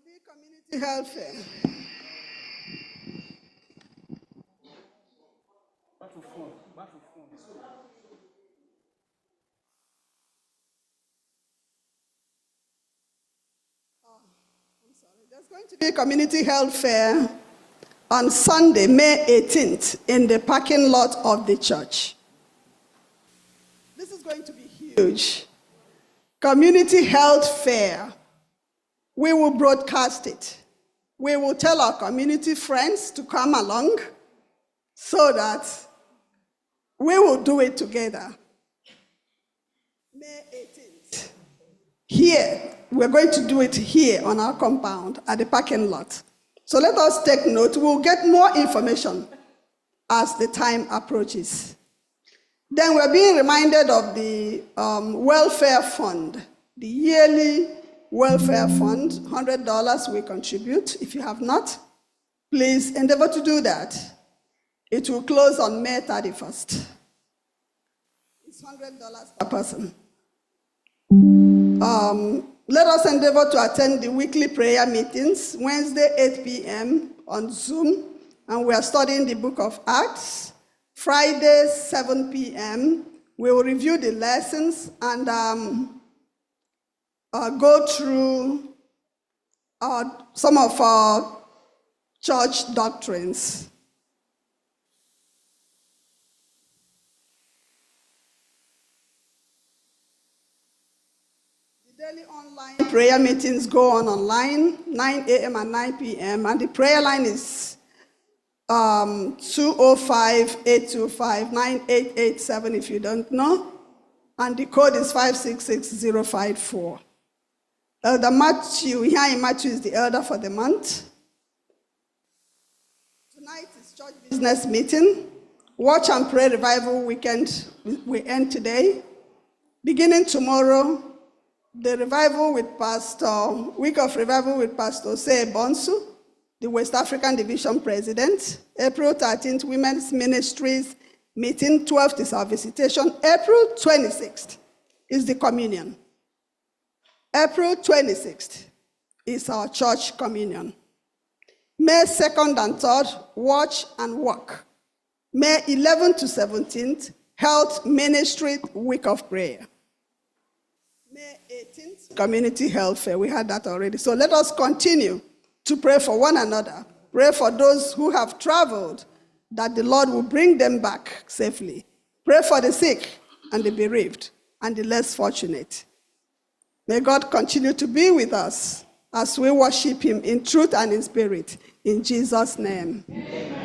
be community health fair. There's going to be a community health fair on Sunday, May 18th, in the parking lot of the church. This is going to be huge. Community health fair. We will broadcast it. We will tell our community friends to come along so that we will do it together. May 18th. Here, we're going to do it here on our compound at the parking lot. So let us take note. We'll get more information as the time approaches. Then we're being reminded of the welfare fund, the yearly welfare fund, $100 we contribute. If you have not, please endeavor to do that. It will close on May 31st. It's $100 per person. Let us endeavor to attend the weekly prayer meetings, Wednesday, 8 p.m. on Zoom, and we are studying the book of Acts. Friday, 7 p.m., we will review the lessons and go through some of our church doctrines. The daily online prayer meetings go on online, 9 a.m. and 9 p.m., and the prayer line is 205-825-9887 if you don't know, and the code is 566054. Elder Matthew, here in Matthew is the elder for the month. Tonight is church business meeting. Watch and pray revival weekend we end today. Beginning tomorrow, the revival with week of revival with Pastor Osei Bonsu, the West African Division President. April 13th, Women's Ministries meeting. 12th is our visitation. April 26th is the communion. April 26th is our church communion. May 2nd and 3rd, watch and walk. May 11th to 17th, health ministry week of prayer. May 18th, community health fair. We had that already. So let us continue to pray for one another. Pray for those who have traveled, that the Lord will bring them back safely. Pray for the sick and the bereaved and the less fortunate. May God continue to be with us as we worship him in truth and in spirit. In Jesus' name. Amen.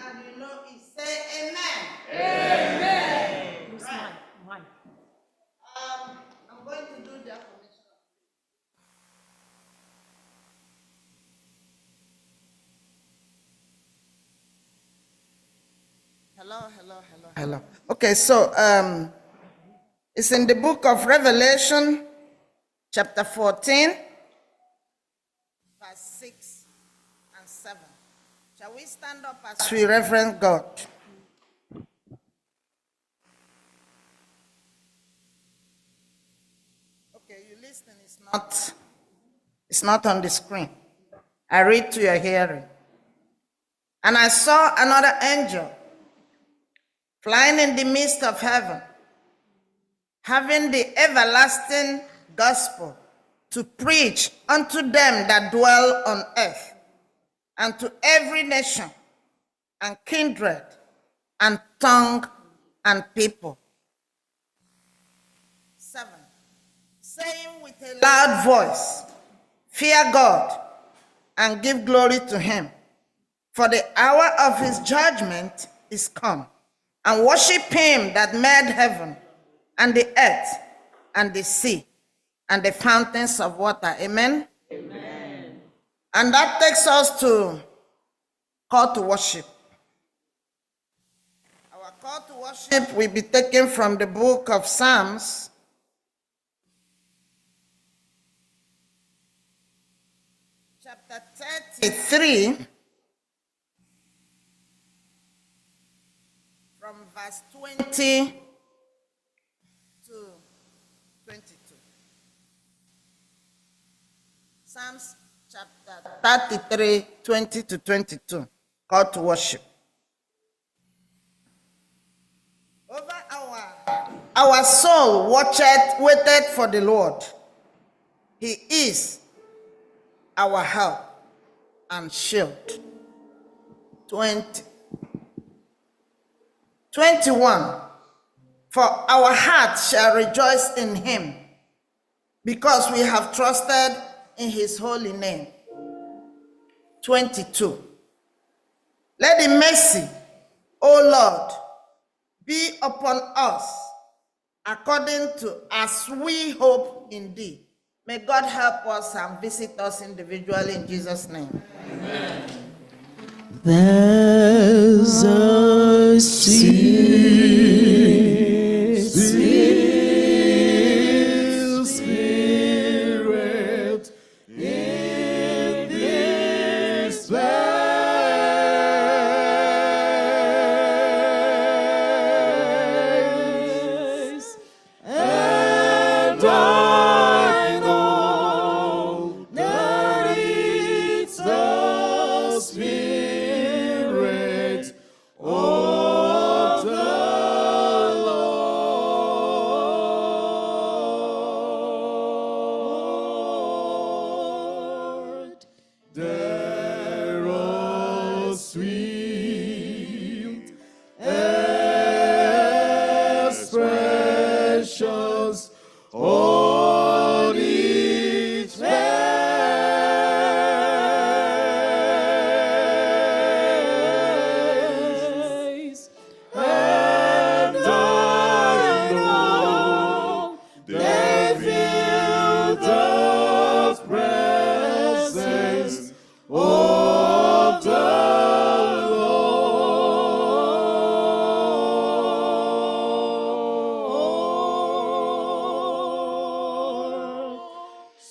And you know it, say amen. Amen. Right. I'm going to do the affirmation. Hello. Okay, so it's in the book of Revelation, chapter 14, verse 6 and 7. Shall we stand up as we reverence God? Okay, you listen, it's not on the screen. I read to your hearing. And I saw another angel flying in the midst of heaven, having the everlasting gospel to preach unto them that dwell on earth, and to every nation and kindred and tongue and people. 7. Saying with a loud voice, fear God and give glory to him, for the hour of his judgment is come, and worship him that made heaven and the earth and the sea and the fountains of water. Amen? Amen. And that takes us to call to worship. call to worship will be taken from the book of Psalms, chapter 33, from verse 20 to 22. Psalms chapter 33, 20 to 22. Call to worship. Over our soul waited for the Lord. He is our help and shield. 20. 21. For our heart shall rejoice in him, because we have trusted in his holy name. 22. Let the mercy, O Lord, be upon us according to as we hope in thee. May God help us and visit us individually in Jesus' name. Amen. There's a sweet, sweet spirit in this place, and I know that it's the Spirit of the Lord. There are sweet expressions on each face, and I know they feel the presence of the Lord.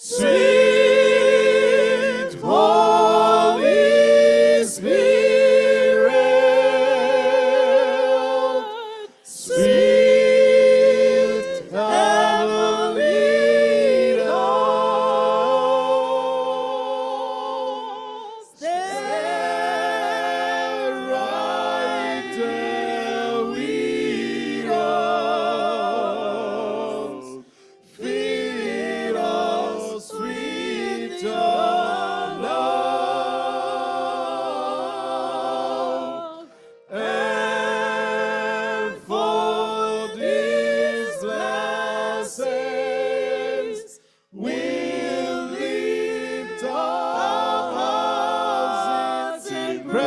Sweet Holy Spirit, sweet heavenly dove, stay right there with us. Feed us with your love, and for these blessings we'll lift our hearts in praise.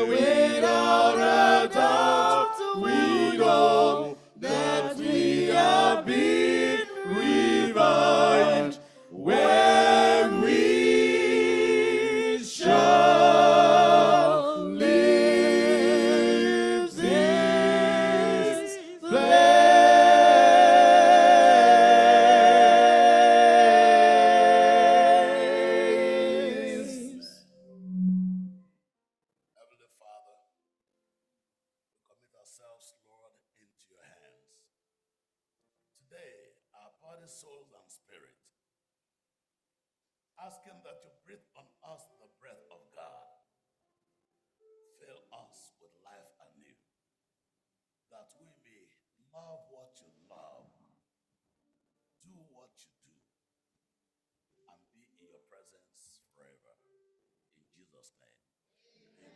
Without a doubt, we know that we have been revived when we shall leave this place. Heavenly Father, we commit ourselves, Lord, into your hands. Today, our body, souls, and spirit, asking that you breathe on us the breath of God. Fill us with life anew, that we may love what you love, do what you do, and be in your presence forever. In Jesus' name, amen.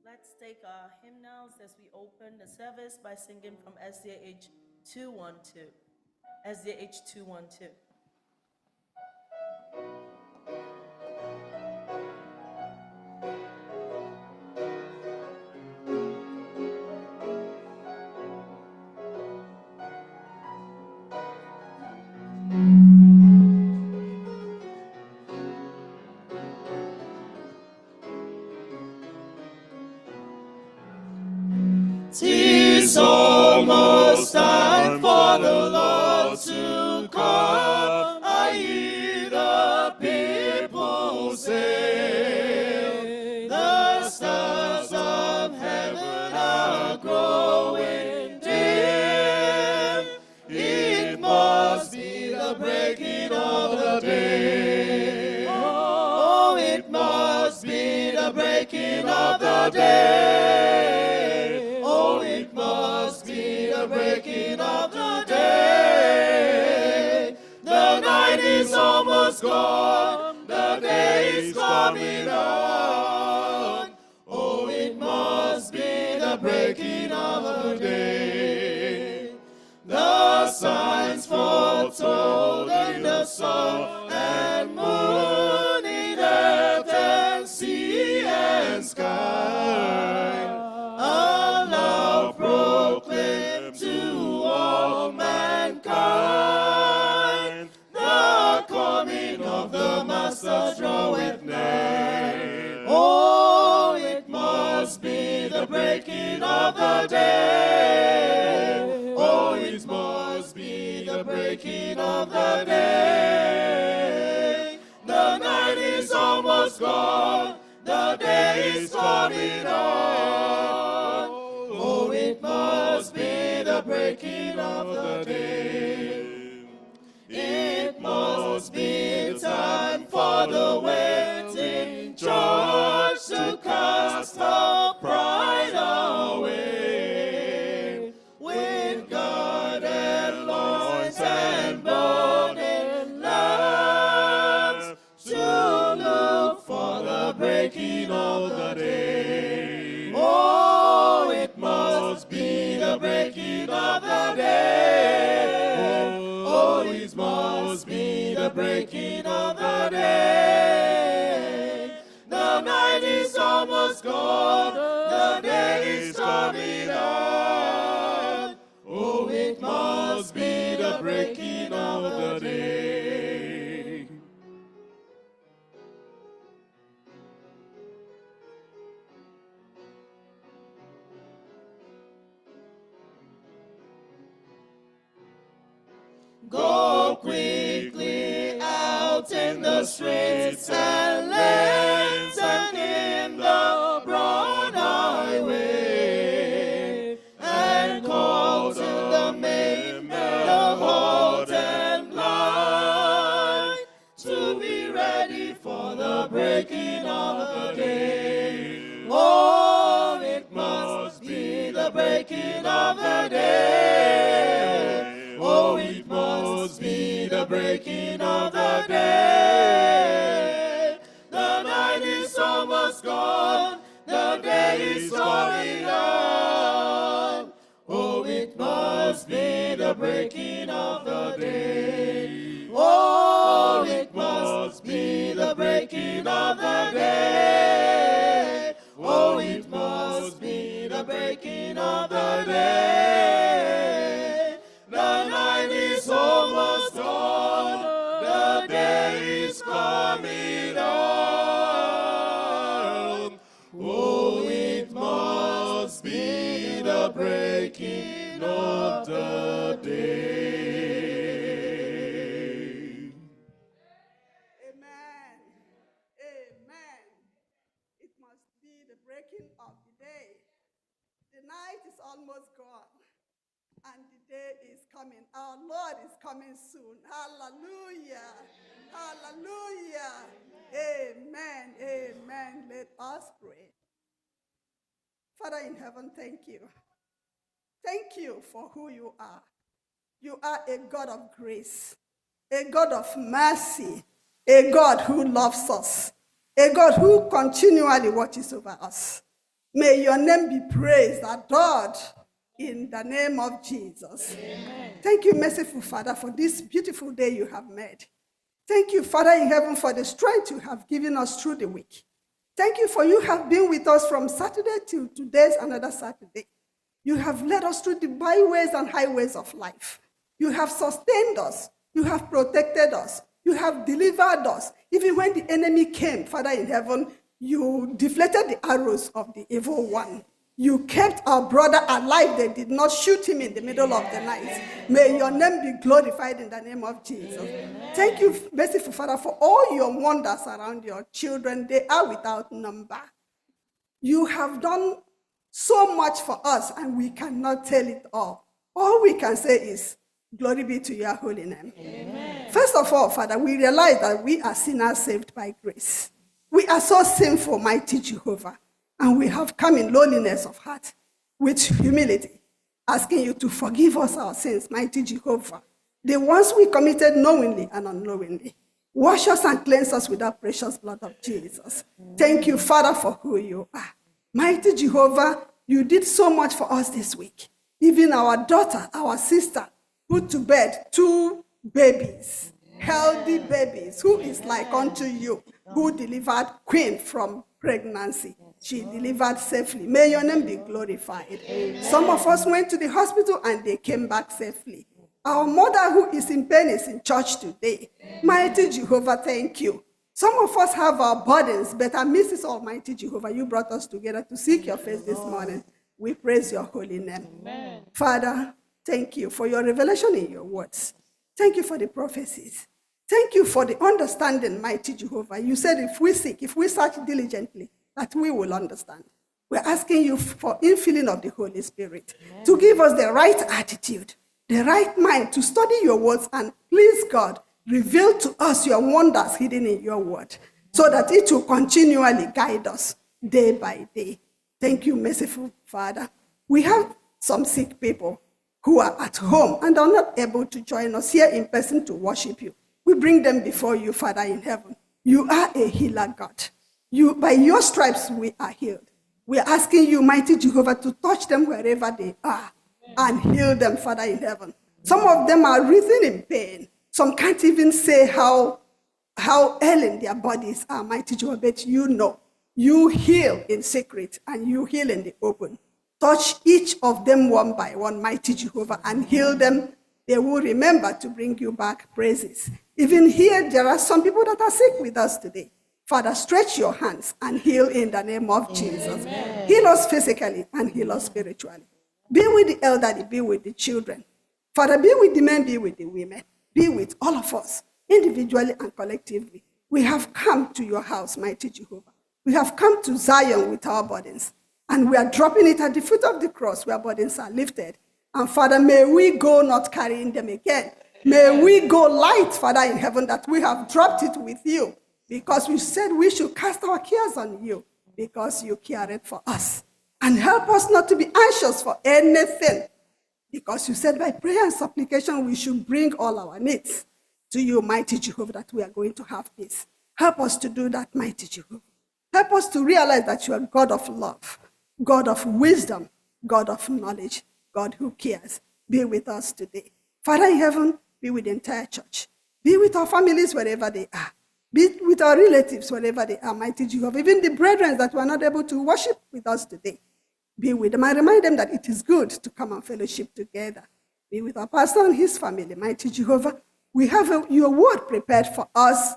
Let's take our hymnals as we open the service by singing from SDH 212. SDH 212. 'Tis almost time for the Lord to come. I hear the people say, the stars of heaven are growing dim. It must be the breaking of the day. Oh, it must be the breaking of the day. Oh, it must be the breaking of the day. The night is almost gone, the day is coming on. Oh, it must be the breaking of the day. The signs foretold in the sun and moon, in earth and sea and sky, aloud proclaim to all mankind, the coming of the Master draweth nigh. Oh, it must be the breaking of the day. Oh, it must be the breaking of the day. The night is almost gone, the day is coming on. Oh, it must be the breaking of the day. It must be time for the waiting church to cast her pride away, with guarded loins and burning lamps, to look for the breaking of the day. Oh, it must be the breaking of the day. Oh, it must be the breaking of the day. The night is almost gone, the day is coming on. Oh, it must be the breaking of the day. Go quickly out in the streets and lanes and in the broad highway, and call to the maimed, the halt and blind, to be ready for the breaking of the day. Oh, it must be the breaking of the day. Oh, it must be the breaking of the day. The night is almost gone, the day is coming on. Oh, it must be the breaking of the day. Oh, it must be the breaking of the day. Oh, it must be the breaking of the day. The night is almost gone, the day is coming on. Oh, it must be the breaking of the day. Amen. Amen. It must be the breaking of the day. The night is almost gone, and the day is coming. Our Lord is coming soon. Hallelujah. Hallelujah. Amen. Amen. Let us pray. Father in heaven, thank you. Thank you for who you are. You are a God of grace, a God of mercy, a God who loves us, a God who continually watches over us. May your name be praised, adored, in the name of Jesus. Amen. Thank you, merciful Father, for this beautiful day you have made. Thank you, Father in heaven, for the strength you have given us through the week. Thank you for you have been with us from Saturday till today's another Saturday. You have led us through the byways and highways of life. You have sustained us. You have protected us. You have delivered us. Even when the enemy came, Father in heaven, you deflected the arrows of the evil one. You kept our brother alive. They did not shoot him in the middle of the night. May your name be glorified in the name of Jesus. Amen. Thank you, merciful Father, for all your wonders around your children. They are without number. You have done so much for us, and we cannot tell it all. All we can say is, glory be to your holy name. Amen. First of all, Father, we realize that we are sinners saved by grace. We are so sinful, mighty Jehovah, and we have come in lowliness of heart with humility, asking you to forgive us our sins, mighty Jehovah, the ones we committed knowingly and unknowingly. Wash us and cleanse us with that precious blood of Jesus. Thank you, Father, for who you are. Mighty Jehovah, you did so much for us this week. Even our daughter, our sister, put to bed 2 babies, healthy babies, who is like unto you, who delivered Queen from pregnancy. She delivered safely. May your name be glorified. Amen. Some of us went to the hospital and they came back safely. Our mother who is in pain is in church today. Mighty Jehovah, thank you. Some of us have our burdens, but Mrs. Almighty Jehovah, you brought us together to seek your face this morning. We praise your holy name. Amen. Father, thank you for your revelation in your words. Thank you for the prophecies. Thank you for the understanding, mighty Jehovah. You said if we seek, if we search diligently, that we will understand. We're asking you for infilling of the Holy Spirit. Amen. To give us the right attitude, the right mind to study your words, and please God, reveal to us your wonders hidden in your word, so that it will continually guide us day by day. Thank you, merciful Father. We have some sick people who are at home and are not able to join us here in person to worship you. We bring them before you, Father in heaven. You are a healer, God. By your stripes we are healed. We are asking you, mighty Jehovah, to touch them wherever they are and heal them, Father in heaven. Some of them are writhing in pain. Some can't even say how ailing their bodies are, mighty Jehovah, but you know. You heal in secret and you heal in the open. Touch each of them one by one, mighty Jehovah, and heal them. They will remember to bring you back praises. Even here, there are some people that are sick with us today. Father, stretch your hands and heal in the name of Jesus. Amen. Heal us physically and heal us spiritually. Be with the elderly, be with the children. Father, be with the men, be with the women. Be with all of us, individually and collectively. We have come to your house, mighty Jehovah. We have come to Zion with our burdens, and we are dropping it at the foot of the cross where burdens are lifted. And Father, may we go not carrying them again. May we go light, Father in heaven, that we have dropped it with you, because we said we should cast our cares on you, because you cared for us. And help us not to be anxious for anything, because you said by prayer and supplication we should bring all our needs to you, mighty Jehovah, that we are going to have peace. Help us to do that, mighty Jehovah. Help us to realize that you are God of love, God of wisdom, God of knowledge, God who cares. Be with us today. Father in heaven, be with the entire church. Be with our families wherever they are. Be with our relatives wherever they are, mighty Jehovah. Even the brethren that were not able to worship with us today. Be with them and remind them that it is good to come and fellowship together. Be with our pastor and his family, mighty Jehovah. We have your word prepared for us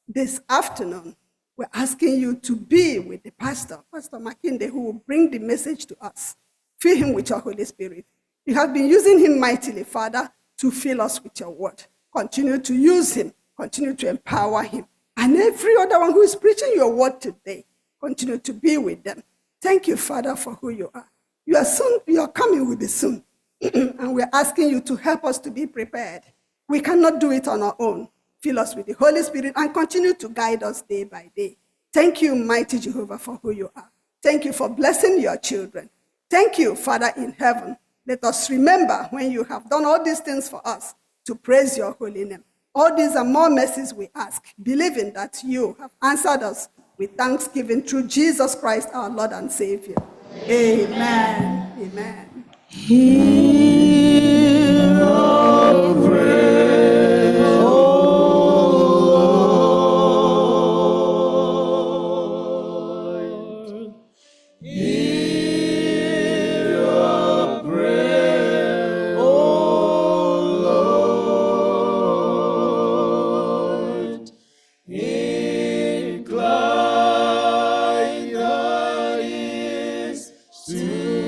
this afternoon. We're asking you to be with the pastor, Pastor Makinde, who will bring the message to us. Fill him with your Holy Spirit. You have been using him mightily, Father, to fill us with your word. Continue to use him. Continue to empower him. And every other one who is preaching your word today, continue to be with them. Thank you, Father, for who you are. You are coming with the soon. And we're asking you to help us to be prepared. We cannot do it on our own. Fill us with the Holy Spirit and continue to guide us day by day. Thank you, mighty Jehovah, for who you are. Thank you for blessing your children. Thank you, Father in heaven. Let us remember when you have done all these things for us to praise your holy name. All these and more mercies we ask, believing that you have answered us with thanksgiving through Jesus Christ, our Lord and Savior. Amen. Amen. Hear our praise, O Lord. Hear our prayer, O Lord. Incline thy ears to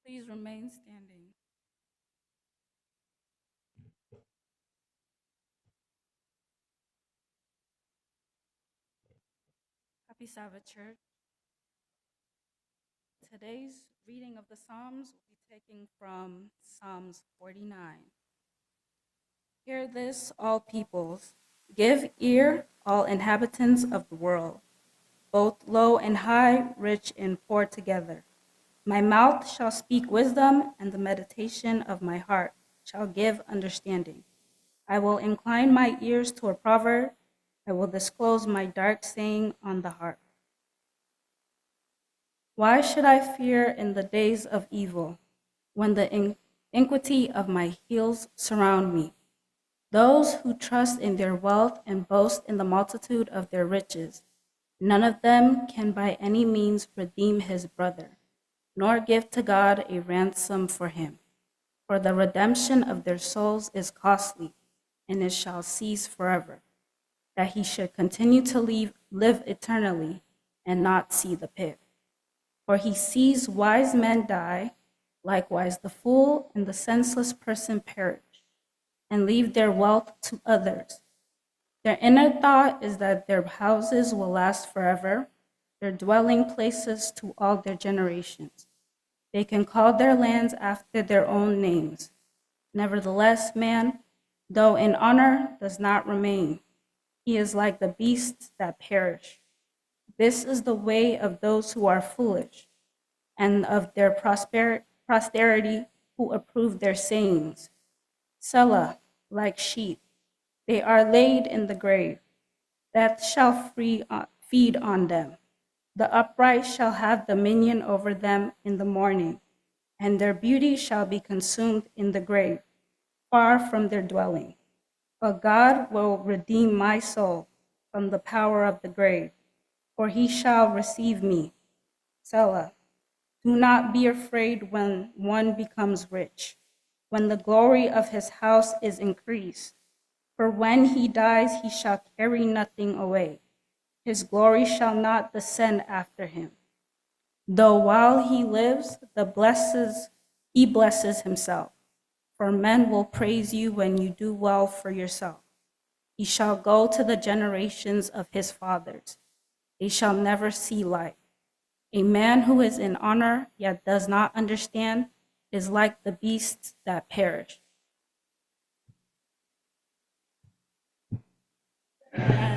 Please remain standing. Happy Sabbath, Church. Today's reading of the Psalms will be taken from Psalms 49. Hear this, all peoples. Give ear, all inhabitants of the world, both low and high, rich and poor together. My mouth shall speak wisdom, and the meditation of my heart shall give understanding. I will incline my ears to a proverb. I will disclose my dark saying on the harp. Why should I fear in the days of evil, when the iniquity of my heels surround me? Those who trust in their wealth and boast in the multitude of their riches, none of them can by any means redeem his brother, nor give to God a ransom for him. For the redemption of their souls is costly, and it shall cease forever, that he should continue to live eternally and not see the pit. For he sees wise men die, likewise the fool and the senseless person perish, and leave their wealth to others. Their inner thought is that their houses will last forever, their dwelling places to all their generations. They can call their lands after their own names. Nevertheless, man, though in honor, does not remain. He is like the beasts that perish. This is the way of those who are foolish, and of their posterity who approve their sayings. Selah, like sheep, they are laid in the grave. Death shall feed on them. The upright shall have dominion over them in the morning, and their beauty shall be consumed in the grave, far from their dwelling. But God will redeem my soul from the power of the grave, for he shall receive me. Selah. Do not be afraid when one becomes rich, when the glory of his house is increased. For when he dies, he shall carry nothing away. His glory shall not descend after him. Though while he lives, he blesses himself. For men will praise you when you do well for yourself. He shall go to the generations of his fathers. They shall never see light. A man who is in honor yet does not understand is like the beasts that perish. Amen.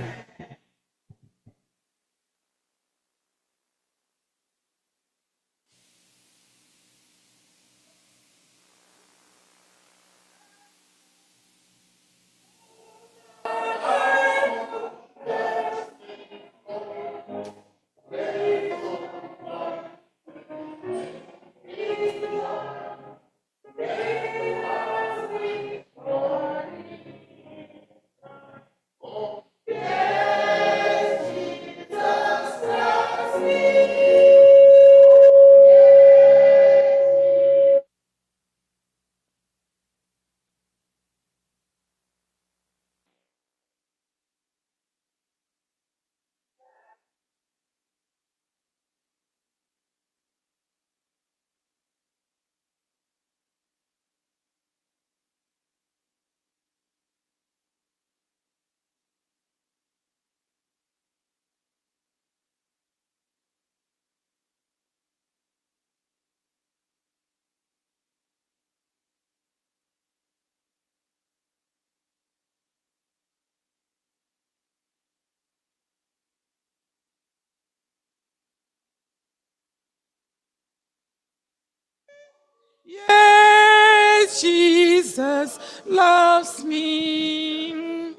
Yes, Jesus loves me.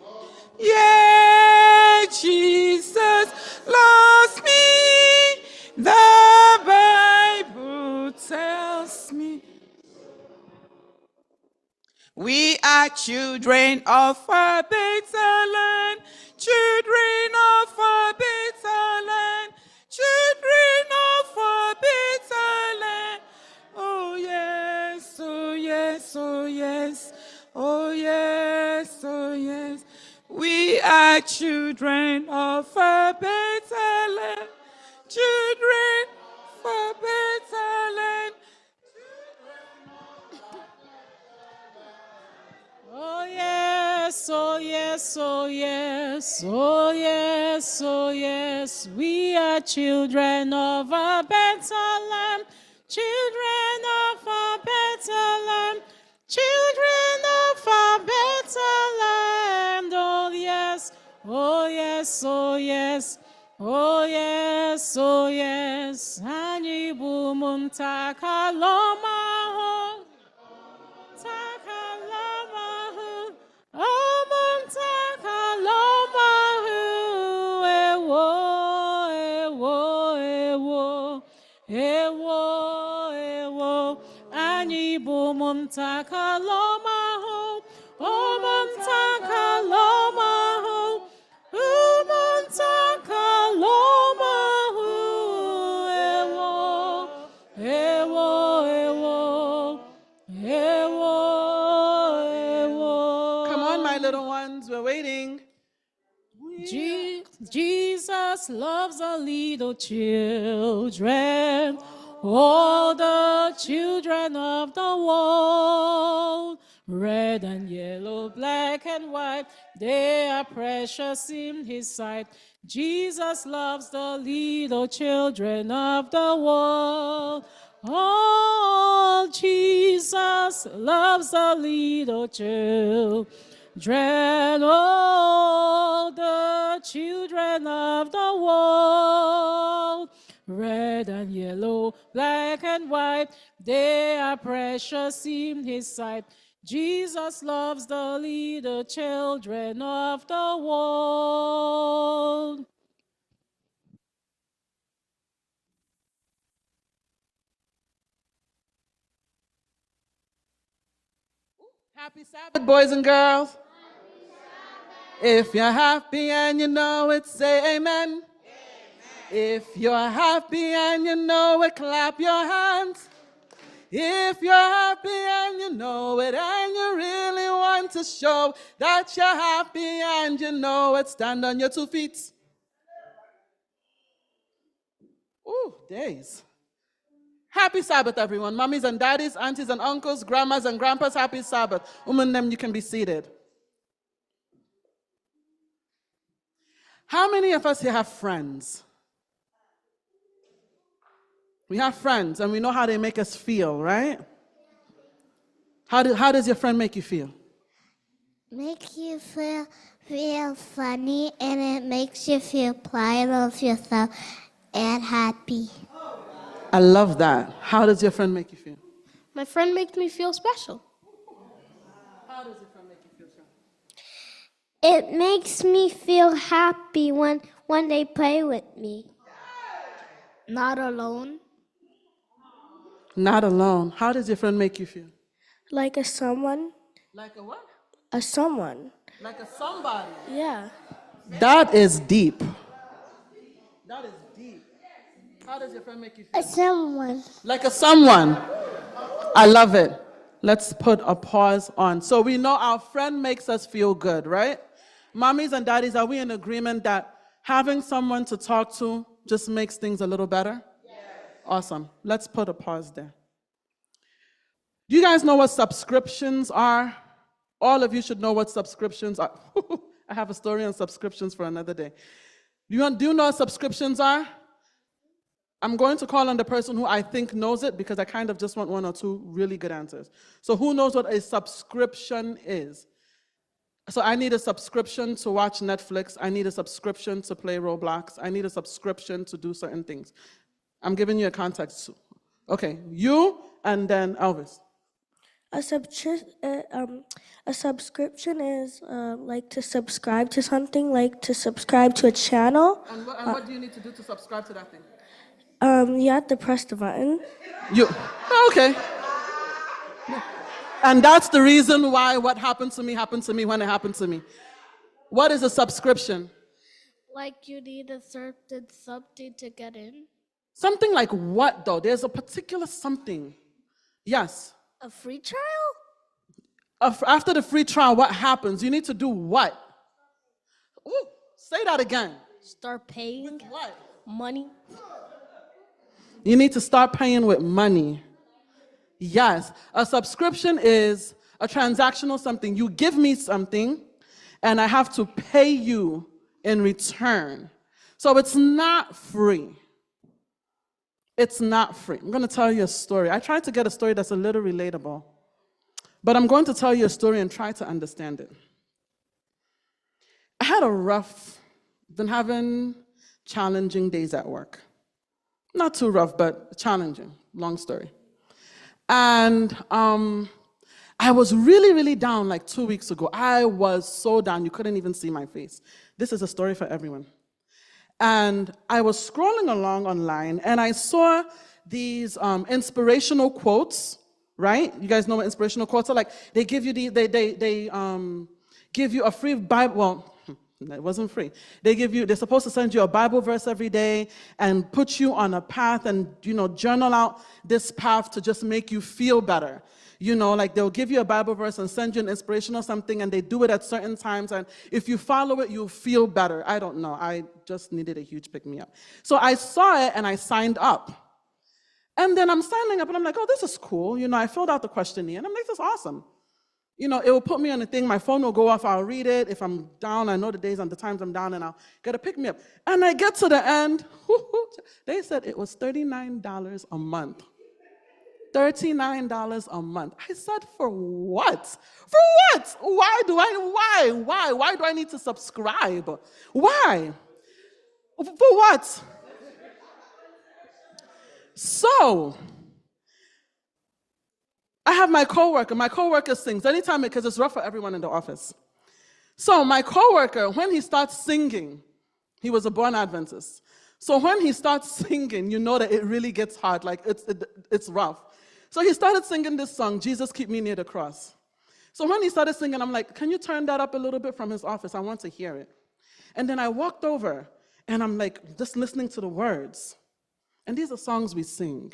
Yes, Jesus loves me. The Bible tells me we are children of a better land, children of a better land, children of a better land. Oh yes, oh yes, oh yes, oh yes, oh yes. We are children of a better land, children of a better land. oh yes, oh yes, oh yes, oh yes. We are children of a better land, children of a better land, children of a better land. Oh yes, oh yes, oh yes. Oh yes, oh yes, anyị bụ ụmụntakịrị takalamahu, ụmụntakịrị ewo, ewo, ewo, ewo, ewo, anyị bụ ụmụntakịrị Come on, my little ones, we're waiting. Jesus loves the little children, all the children of the world. Red and yellow, black and white, they are precious in his sight. Jesus loves the little children of the world. Oh, Jesus loves the little children, all the children of the world. Red and yellow, black and white, they are precious in his sight. Jesus loves the little children of the world. Happy Sabbath, boys and girls. If you're happy and you know it, say amen. If you're happy and you know it, clap your hands. If you're happy and you know it and you really want to show that you're happy and you know it, stand on your 2 feet. Ooh, days. Happy Sabbath, everyone. Mummies and daddies, aunties and uncles, grandmas and grandpas, happy Sabbath. Them, you can be seated. How many of us here have friends? We have friends, and we know how they make us feel, right? How does your friend make you feel? Make you feel funny, and it makes you feel proud of yourself and happy. I love that. How does your friend make you feel? My friend makes me feel special. How does your friend make you feel special? It makes me feel happy when they play with me. Not alone. Not alone. How does your friend make you feel? Like a someone. Like a what? A someone. Like a somebody. Yeah. That is deep. That is deep. How does your friend make you feel? A someone. Like a someone. I love it. Let's put a pause on. So we know our friend makes us feel good, right? Mommies and daddies, are we in agreement that having someone to talk to just makes things a little better? Yes. Awesome. Let's put a pause there. Do you guys know what subscriptions are? All of you should know what subscriptions are. I have a story on subscriptions for another day. Do you know what subscriptions are? I'm going to call on the person who I think knows it because I kind of just want 1 or 2 really good answers. So who knows what a subscription is? So I need a subscription to watch Netflix. I need a subscription to play Roblox. I need a subscription to do certain things. I'm giving you a context. Okay, you and then Elvis. A subscription is like to subscribe to something, like to subscribe to a channel. And what do you need to do to subscribe to that thing? You have to press the button. Okay. And that's the reason why what happened to me when it happened to me. What is a subscription? Like you need a certain something to get in. Something like what, though? There's a particular something. Yes. A free trial? After the free trial, what happens? You need to do what? Ooh, say that again. Start paying. With what? Money. You need to start paying with money. Yes. A subscription is a transactional something. You give me something, and I have to pay you in return. So it's not free. It's not free. I'm going to tell you a story. I tried to get a story that's a little relatable, but I'm going to tell you a story and try to understand it. I had been having challenging days at work. Not too rough, but challenging. Long story. And I was really, really down like 2 weeks ago. I was so down, you couldn't even see my face. This is a story for everyone. And I was scrolling along online, and I saw these inspirational quotes, right? You guys know what inspirational quotes are like? They give you they give you a free Bible. Well, it wasn't free. They're supposed to send you a Bible verse every day and put you on a path and, journal out this path to just make you feel better. Like they'll give you a Bible verse and send you an inspiration or something, and they do it at certain times, and if you follow it, you'll feel better. I don't know. I just needed a huge pick-me-up. So I saw it, and I signed up. And then I'm signing up, and I'm like, oh, this is cool. I filled out the questionnaire, and I'm like, this is awesome. It will put me on a thing. My phone will go off. I'll read it. If I'm down, I know the days and the times I'm down, and I'll get a pick-me-up. And I get to the end. They said it was $39 a month. $39 a month. I said, for what? For what? Why do I need to subscribe? Why? For what? So, I have my coworker. My coworker sings anytime because it's rough for everyone in the office. So my coworker, when he starts singing, he was a born Adventist. So when he starts singing, you know that it really gets hard, like it's rough. So he started singing this song, Jesus Keep Me Near the Cross. So when he started singing, I'm like, can you turn that up a little bit from his office? I want to hear it. And then I walked over, and I'm like, just listening to the words. And these are songs we sing.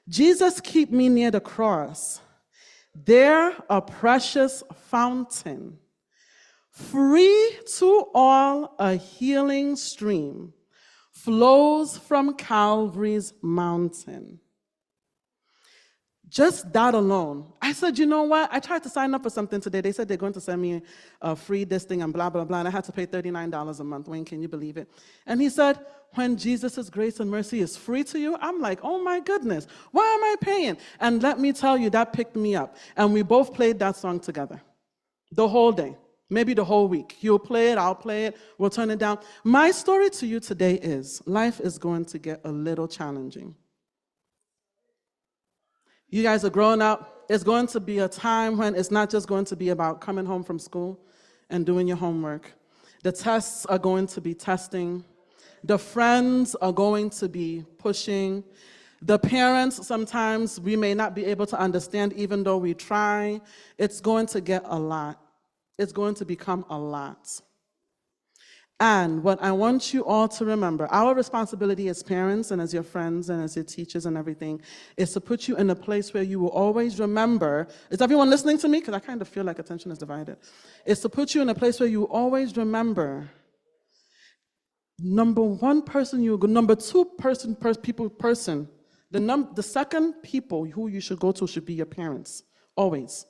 Jesus keep me near the cross, there a precious fountain, free to all a healing stream, flows from Calvary's mountain. Just that alone. I said, you know what? I tried to sign up for something today. They said they're going to send me a free this thing and blah, blah, blah. And I had to pay $39 a month. Wayne, can you believe it? And he said, when Jesus' grace and mercy is free to you, I'm like, oh my goodness, why am I paying? And let me tell you, that picked me up. And we both played that song together. The whole day. Maybe the whole week. You'll play it, I'll play it, we'll turn it down. My story to you today is, life is going to get a little challenging. You guys are growing up. It's going to be a time when it's not just going to be about coming home from school and doing your homework. The tests are going to be testing. The friends are going to be pushing. The parents, sometimes we may not be able to understand even though we try. It's going to get a lot. It's going to become a lot. And what I want you all to remember, our responsibility as parents and as your friends and as your teachers and everything, is to put you in a place where you will always remember. Is everyone listening to me? Because I kind of feel like attention is divided. Is to put you in a place where you always remember, number one person, number two person, the second people who you should go to should be your parents, always.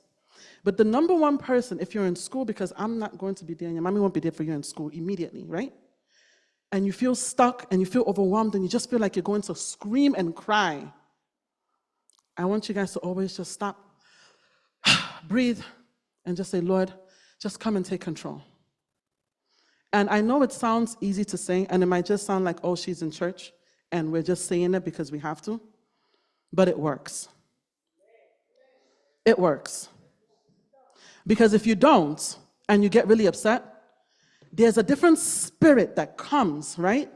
But the number one person, if you're in school, because I'm not going to be there and your mommy won't be there for you in school immediately, right? And you feel stuck and you feel overwhelmed and you just feel like you're going to scream and cry. I want you guys to always just stop, breathe, and just say, Lord, just come and take control. And I know it sounds easy to say, and it might just sound like, oh, she's in church, and we're just saying it because we have to, but it works. It works. Because if you don't, and you get really upset, there's a different spirit that comes, right?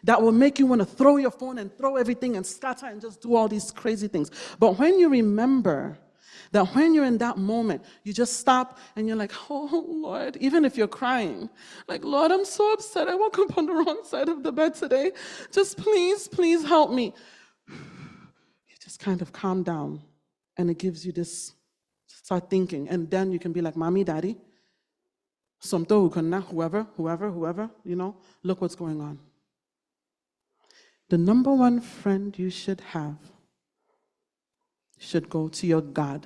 That will make you want to throw your phone and throw everything and scatter and just do all these crazy things. But when you remember that when you're in that moment, you just stop and you're like, oh, Lord, even if you're crying, like, Lord, I'm so upset. I woke up on the wrong side of the bed today. Just please, please help me. You just kind of calm down, and it gives you this. Start thinking, and then you can be like, Mommy, Daddy, whoever, look what's going on. The number one friend you should have should go to your God,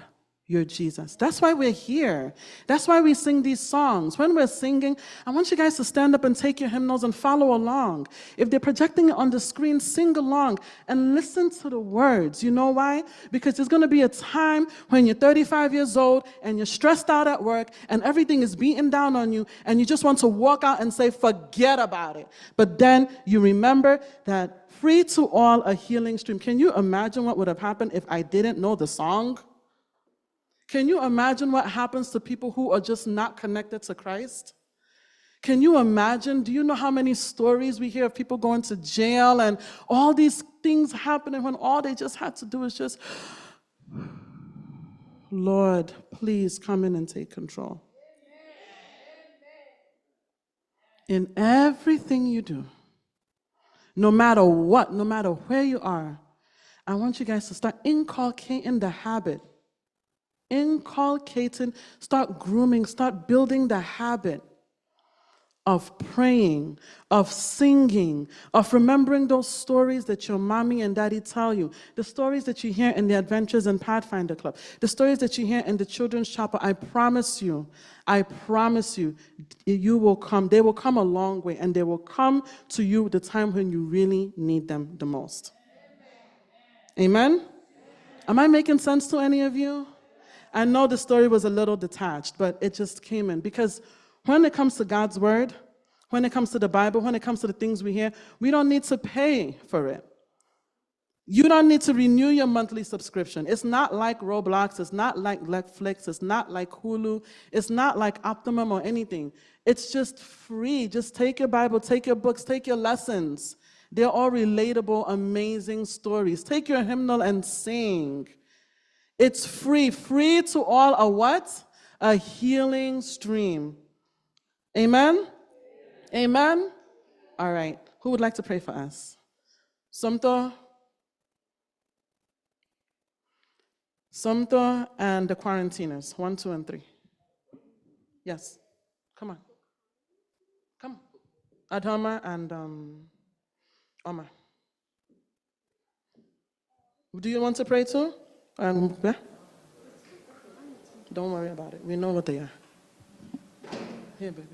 your Jesus. That's why we're here. That's why we sing these songs. When we're singing, I want you guys to stand up and take your hymnals and follow along. If they're projecting it on the screen, sing along and listen to the words. You know why? Because there's going to be a time when you're 35 years old and you're stressed out at work and everything is beating down on you and you just want to walk out and say, forget about it. But then you remember that free to all a healing stream. Can you imagine what would have happened if I didn't know the song? Can you imagine what happens to people who are just not connected to Christ? Can you imagine? Do you know how many stories we hear of people going to jail and all these things happening when all they just had to do is just, Lord, please come in and take control. In everything you do, no matter what, no matter where you are, I want you guys to start inculcating the habit. Start grooming, start building the habit of praying, of singing, of remembering those stories that your mommy and daddy tell you, the stories that you hear in the Adventures in Pathfinder Club, the stories that you hear in the Children's Chapel. I promise you, you will come. They will come a long way, and they will come to you the time when you really need them the most. Amen? Am I making sense to any of you? I know the story was a little detached, but it just came in. Because when it comes to God's word, when it comes to the Bible, when it comes to the things we hear, we don't need to pay for it. You don't need to renew your monthly subscription. It's not like Roblox. It's not like Netflix. It's not like Hulu. It's not like Optimum or anything. It's just free. Just take your Bible, take your books, take your lessons. They're all relatable, amazing stories. Take your hymnal and sing. It's free to all a what? A healing stream. Amen? Amen? All right. Who would like to pray for us? Somto and the quarantiners. 1, 2, and 3. Yes. Come on. Come. Adhama and Omar. Do you want to pray too? Yeah? Don't worry about it. We know what they are. Here, baby.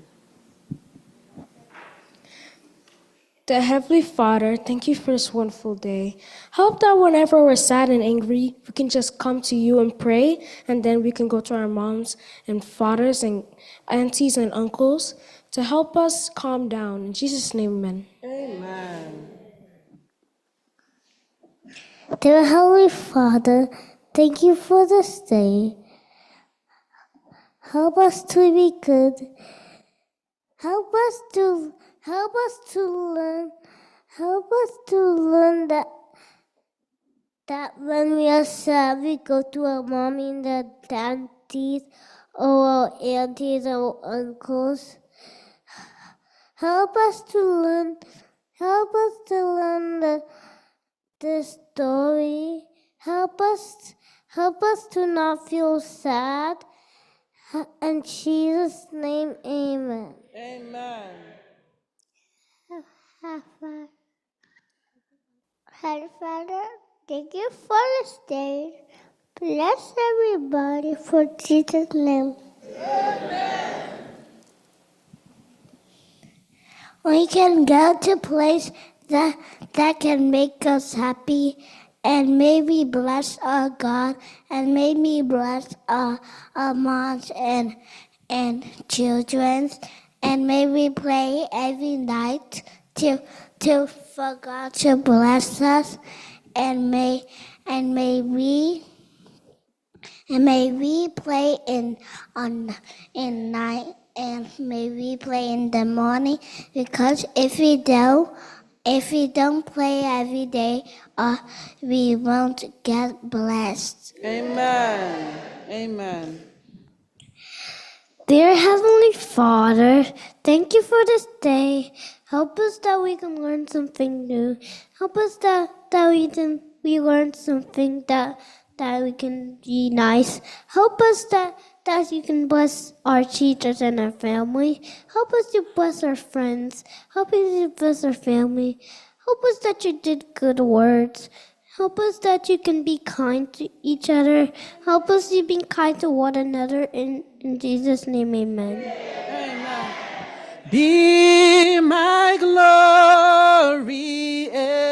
Dear Heavenly Father, thank you for this wonderful day. Help that whenever we're sad and angry, we can just come to you and pray, and then we can go to our moms and fathers and aunties and uncles to help us calm down. In Jesus' name, amen. Amen. Dear Heavenly Father, thank you for this day. Help us to be good. Help us to learn that when we are sad, we go to our mommy and the aunties or our aunties or uncles. Help us to learn the story. Help us to not feel sad. In Jesus' name, amen. Amen. Heavenly Father, thank you for this day. Bless everybody for Jesus' name. Amen. We can go to a place that can make us happy, and maybe bless our God, and maybe bless our moms and children, and maybe pray every night for God to bless us, and may we play in night, and maybe play in the morning, because if we don't play every day, we won't get blessed. Amen. Amen. Dear Heavenly Father, thank you for this day. Help us that we can learn something new. Help us that we learn something that we can be nice. Help us that you can bless our teachers and our family. Help us to bless our friends. Help us to bless our family. Help us that you did good words. Help us that you can be kind to each other. Help us to be kind to one another. In Jesus' name, amen. Be my glory ever,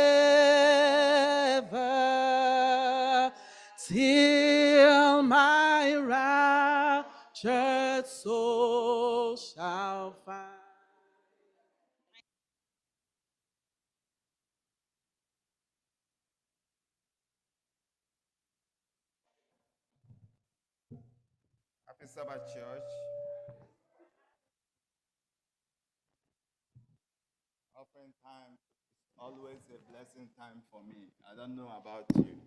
till my raptured soul shall find. Happy Sabbath, church. Offering time is always a blessing time for me. I don't know about you.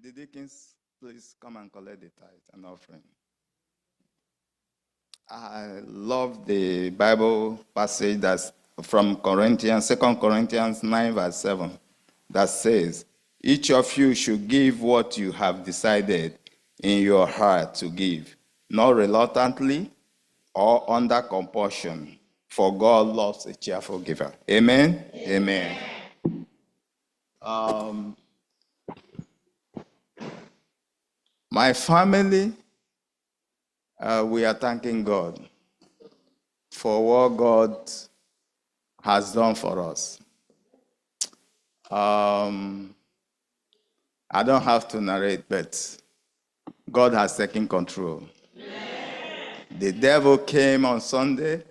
The deacons, please come and collect the tithe and offering. I love the Bible passage that's from Corinthians, 2 Corinthians 9, verse 7, that says, each of you should give what you have decided in your heart to give, not reluctantly or under compulsion, for God loves a cheerful giver. Amen? Amen. My family, we are thanking God for what God has done for us. I don't have to narrate, but God has taken control. The devil came on Sunday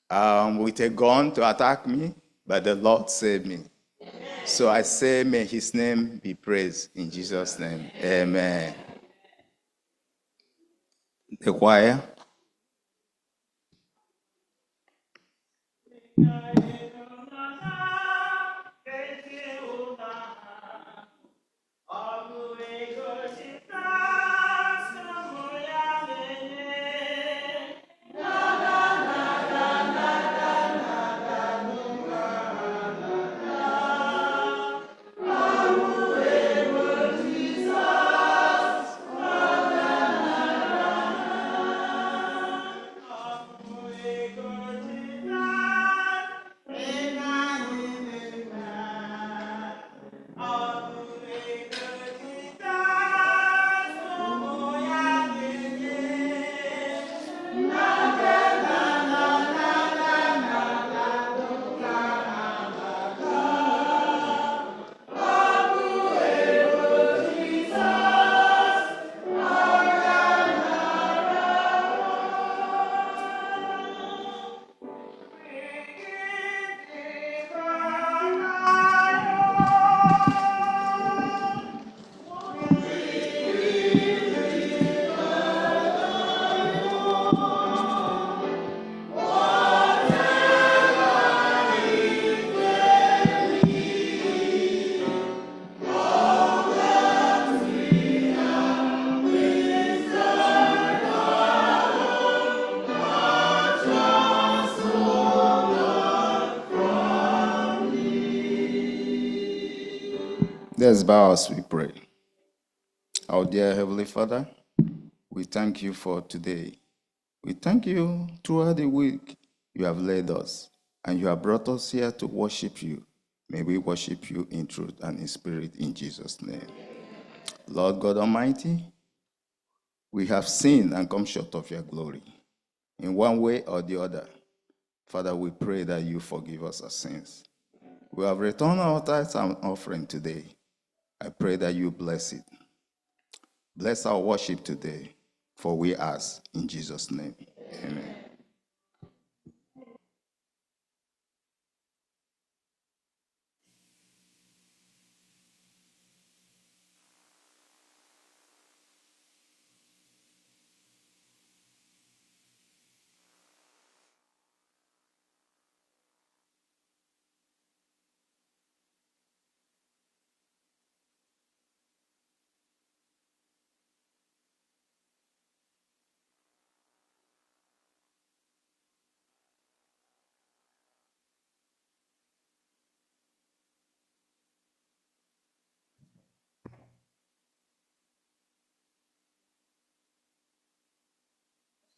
with a gun to attack me, but the Lord saved me. So I say, may his name be praised in Jesus' name. Amen. The choir. Let's bow as we pray. Our dear Heavenly Father, we thank you for today. We thank you throughout the week you have led us, and you have brought us here to worship you. May we worship you in truth and in spirit in Jesus' name. Lord God Almighty, we have sinned and come short of your glory in one way or the other. Father, we pray that you forgive us our sins. We have returned our tithes and offering today. I pray that you bless it. Bless our worship today, for we ask in Jesus' name. Amen.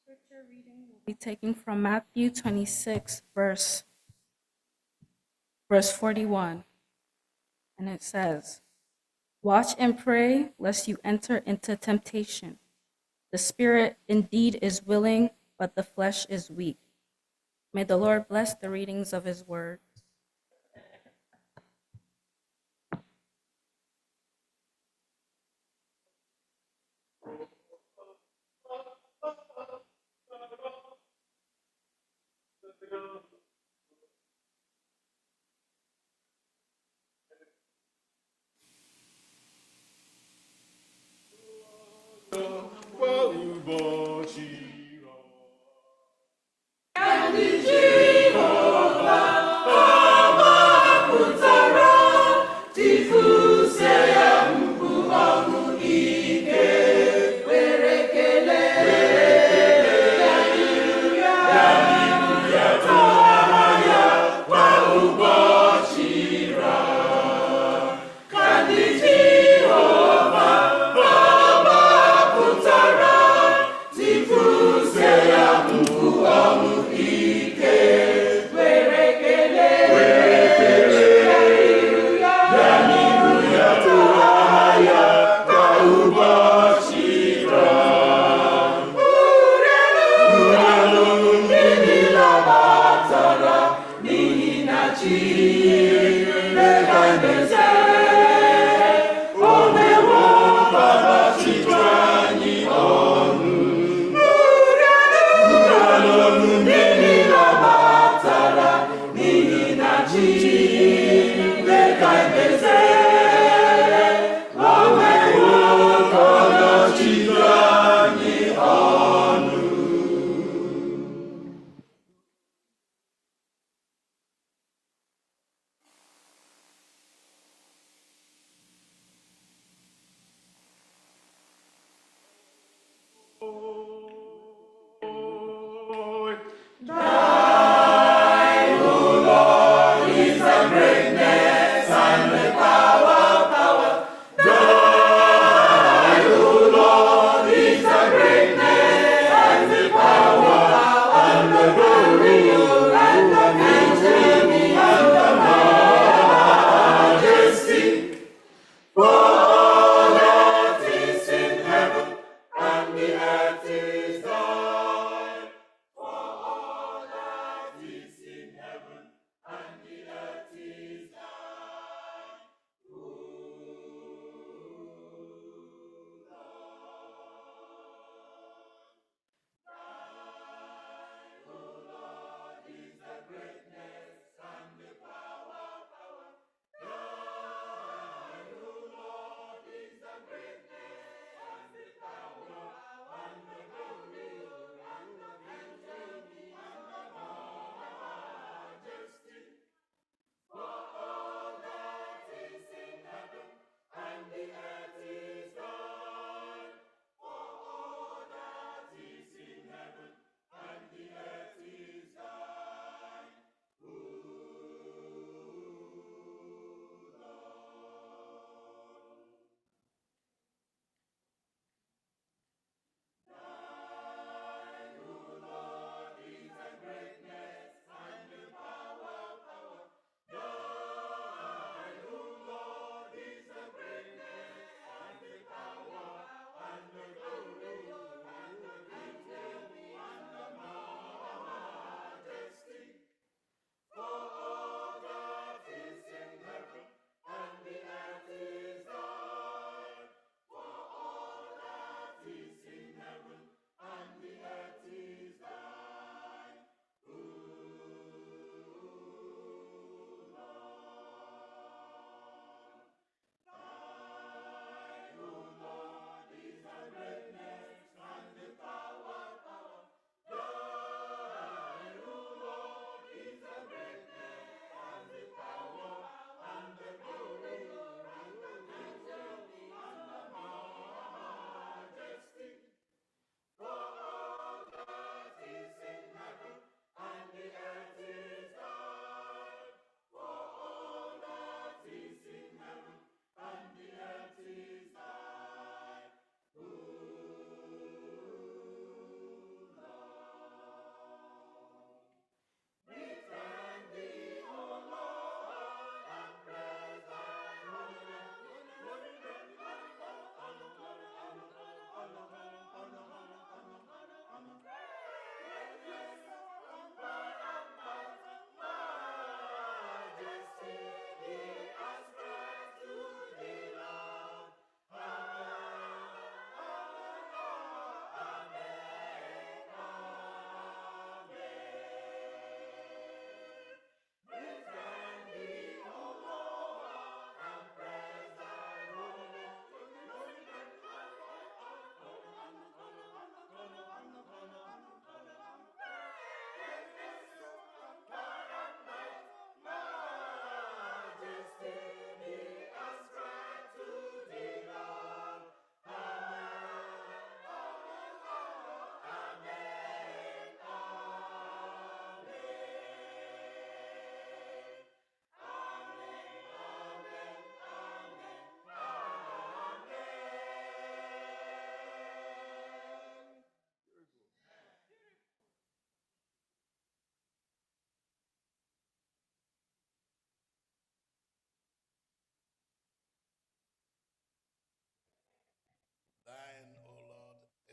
Scripture reading will be taken from Matthew 26, verse verse 41. And it says, "Watch and pray, lest you enter into temptation. The spirit indeed is willing, but the flesh is weak." May the Lord bless the readings of his word.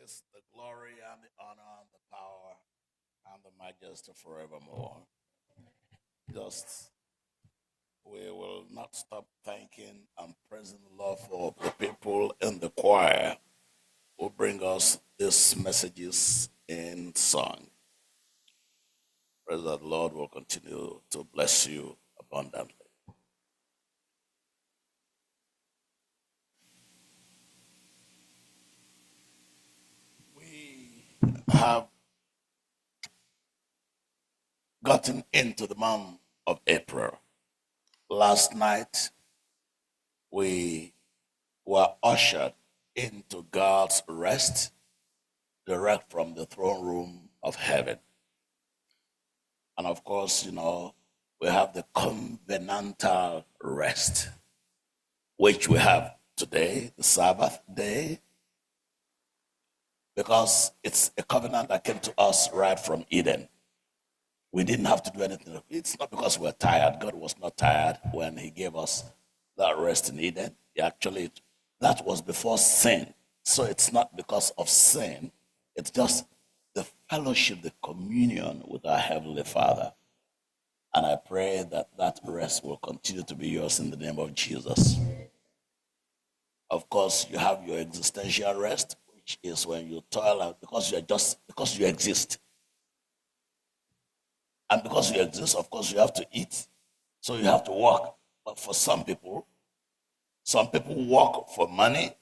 is the glory and the honor and the power and the majesty forevermore. Just we will not stop thanking and praising the Lord for the people in the choir who bring us these messages in song. Pray that the Lord will continue to bless you abundantly. We have gotten into the month of April. Last night, we were ushered into God's rest direct from the throne room of heaven. And of course, we have the covenantal rest, which we have today, the Sabbath day, because it's a covenant that came to us right from Eden. We didn't have to do anything. It's not because we're tired. God was not tired when he gave us that rest in Eden. Actually, that was before sin. So it's not because of sin. It's just the fellowship, the communion with our Heavenly Father. And I pray that that rest will continue to be yours in the name of Jesus. Of course, you have your existential rest, which is when you toil out because you exist. And because you exist, of course, you have to eat. So you have to work. But for some people work for money.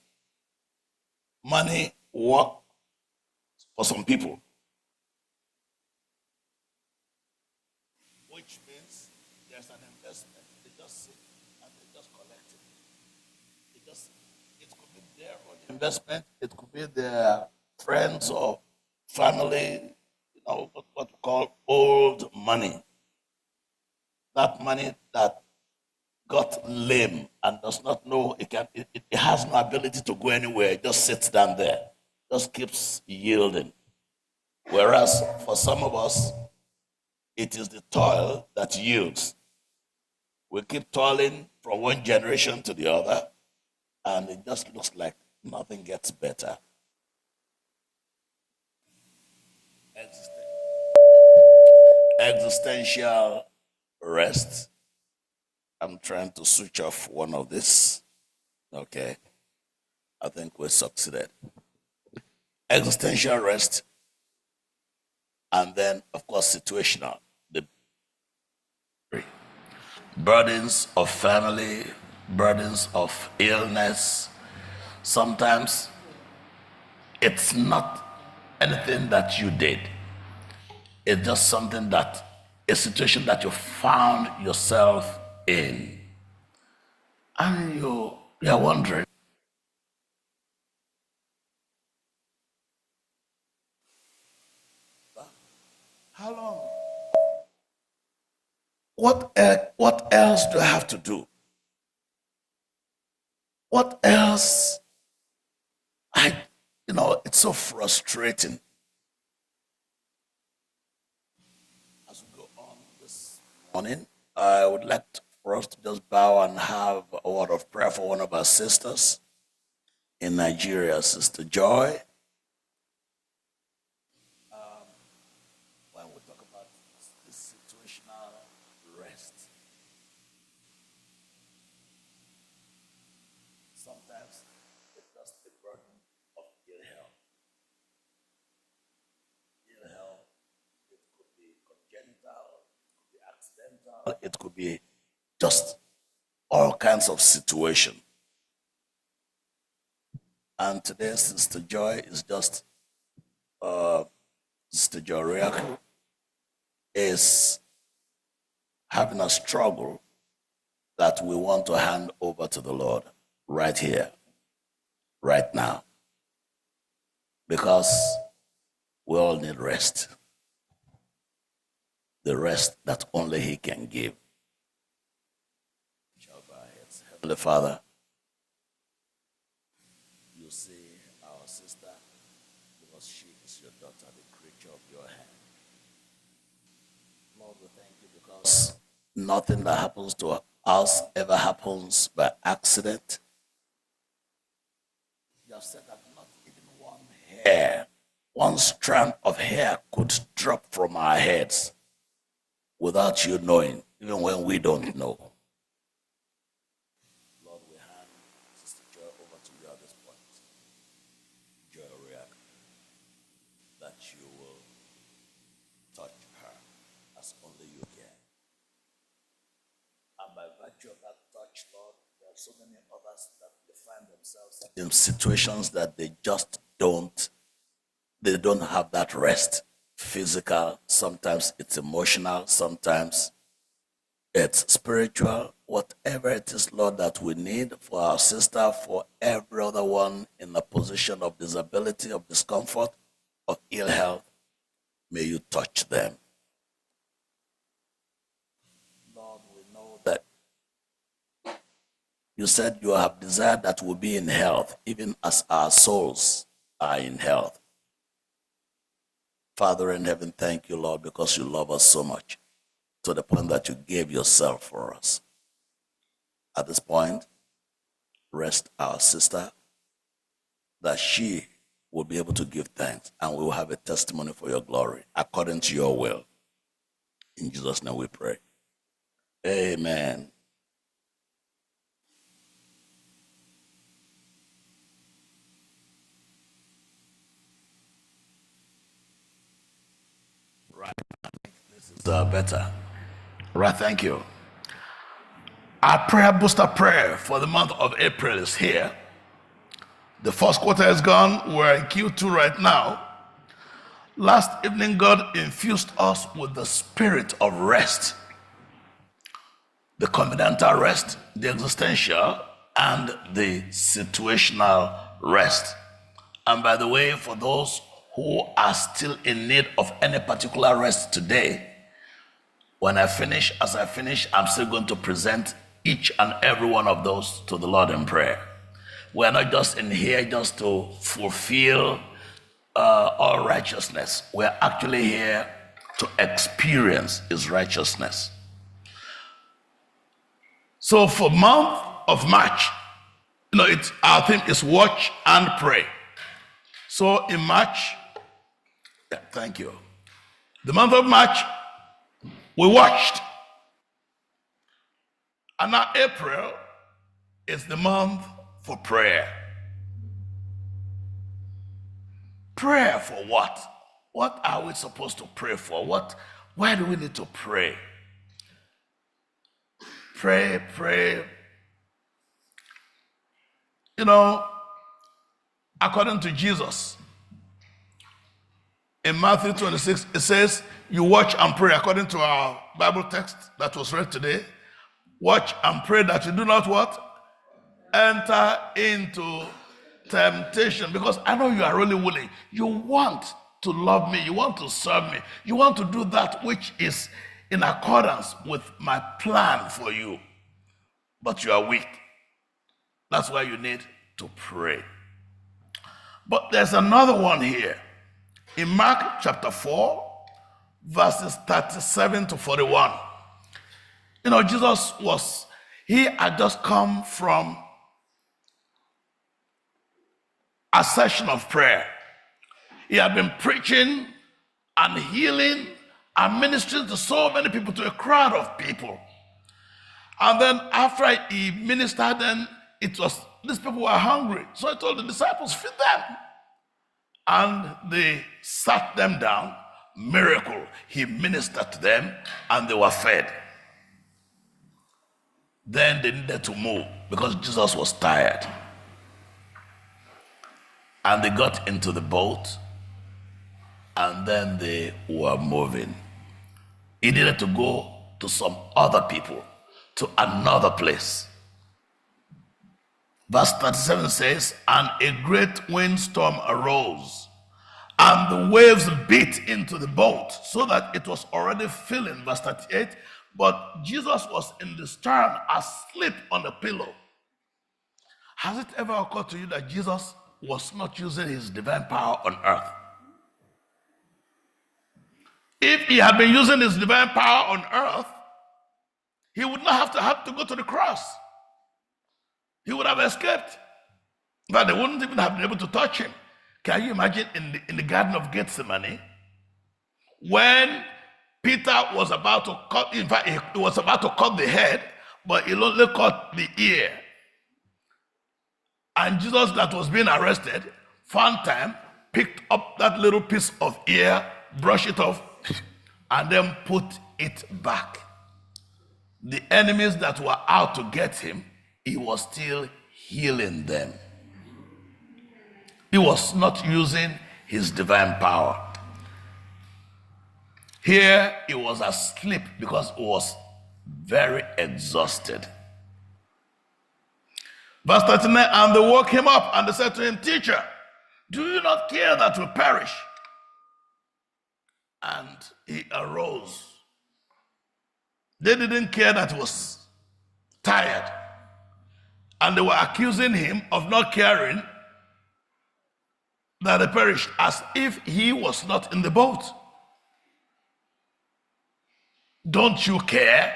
Money work for some people. Which means there's an investment. They just sit and they just collect it. It could be their own investment. It could be their friends or family, what we call old money. That money that got lame and does not know it has no ability to go anywhere. It just sits down there, just keeps yielding. Whereas for some of us, it is the toil that yields. We keep toiling from one generation to the other, and it just looks like nothing gets better. Existential rest. I'm trying to switch off one of this. Okay. I think we succeeded. Existential rest. And then, of course, situational. The burdens of family, burdens of illness. Sometimes it's not anything that you did. It's just something a situation that you found yourself in. And you're wondering, how long? What else do I have to do? What else? It's so frustrating. As we go on this morning, I would like for us to just bow and have a word of prayer for one of our sisters in Nigeria, Sister Joy. When we talk about this situational rest, sometimes it's just the burden of ill health. Ill health, it could be congenital, it could be accidental, it could be just all kinds of situation. And today, Sister Joy is just Sister Joriaku is having a struggle that we want to hand over to the Lord right here, right now. Because we all need rest. The rest that only He can give. Heavenly Father, you see our sister because she is your daughter, the creature of your hand. Lord, we thank you because nothing that happens to us ever happens by accident. You have said that not even one hair hair, one strand of hair could drop from our heads without you knowing, even when we don't know. Lord, we hand Sister Joy over to you at this point. Joy React, that you will touch her as only you can. And by virtue of that touch, Lord, there are so many others that they find themselves in situations that they just don't have that rest. Physical, sometimes it's emotional, sometimes it's spiritual, whatever it is, Lord, that we need for our sister, for every other one in a position of disability, of discomfort, of ill health, may you touch them. Lord, we know that you said you have desired that we be in health, even as our souls are in health. Father in heaven, thank you, Lord, because you love us so much, to the point that you gave yourself for us. At this point, rest our sister, that she will be able to give thanks, and we will have a testimony for your glory, according to your will. In Jesus' name we pray. Amen. Right. This is better. Right, thank you. Our prayer booster prayer for the month of April is here. The first quarter is gone. We're in Q2 right now. Last evening, God infused us with the spirit of rest, the covenantal rest, the existential, and the situational rest. And by the way, for those who are still in need of any particular rest today, as I finish, I'm still going to present each and every one of those to the Lord in prayer. We're not just in here just to fulfill all righteousness. We're actually here to experience His righteousness. So for month of March, our theme is watch and pray. So in March, thank you. The month of March, we watched. And now April is the month for prayer. Prayer for what? What are we supposed to pray for? Why do we need to pray? Pray. According to Jesus, in Matthew 26, it says, you watch and pray. According to our Bible text that was read today, watch and pray that you do not what? Enter into temptation. Because I know you are really willing. You want to love me. You want to serve me. You want to do that which is in accordance with my plan for you. But you are weak. That's why you need to pray. But there's another one here. In Mark chapter 4, verses 37 to 41. Jesus had just come from a session of prayer. He had been preaching and healing and ministering to so many people, to a crowd of people. And then after he ministered, then these people were hungry. So he told the disciples, feed them. And they sat them down. Miracle. He ministered to them and they were fed. Then they needed to move because Jesus was tired. And they got into the boat and then they were moving. He needed to go to some other people, to another place. Verse 37 says, and a great windstorm arose, and the waves beat into the boat so that it was already filling. Verse 38, but Jesus was in the stern asleep on a pillow. Has it ever occurred to you that Jesus was not using his divine power on earth? If he had been using his divine power on earth, he would not have to go to the cross. He would have escaped. But they wouldn't even have been able to touch him. Can you imagine in the Garden of Gethsemane, when Peter was about to cut, in fact, he was about to cut the head, but he only cut the ear. And Jesus, that was being arrested, found time, picked up that little piece of ear, brushed it off, and then put it back. The enemies that were out to get him, he was still healing them. He was not using his divine power. Here he was asleep because he was very exhausted. Verse 39, and they woke him up and they said to him, Teacher, do you not care that we perish? And he arose. They didn't care that he was tired. And they were accusing him of not caring that they perished, as if he was not in the boat. Don't you care?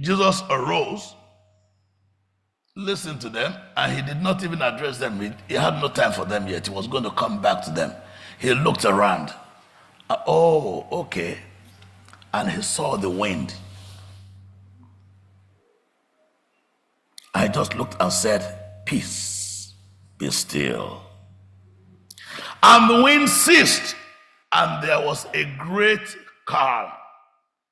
Jesus arose, listened to them, and he did not even address them. He had no time for them yet. He was going to come back to them. He looked around. Oh, okay. And he saw the wind. I just looked and said, Peace, be still. And the wind ceased, and there was a great calm.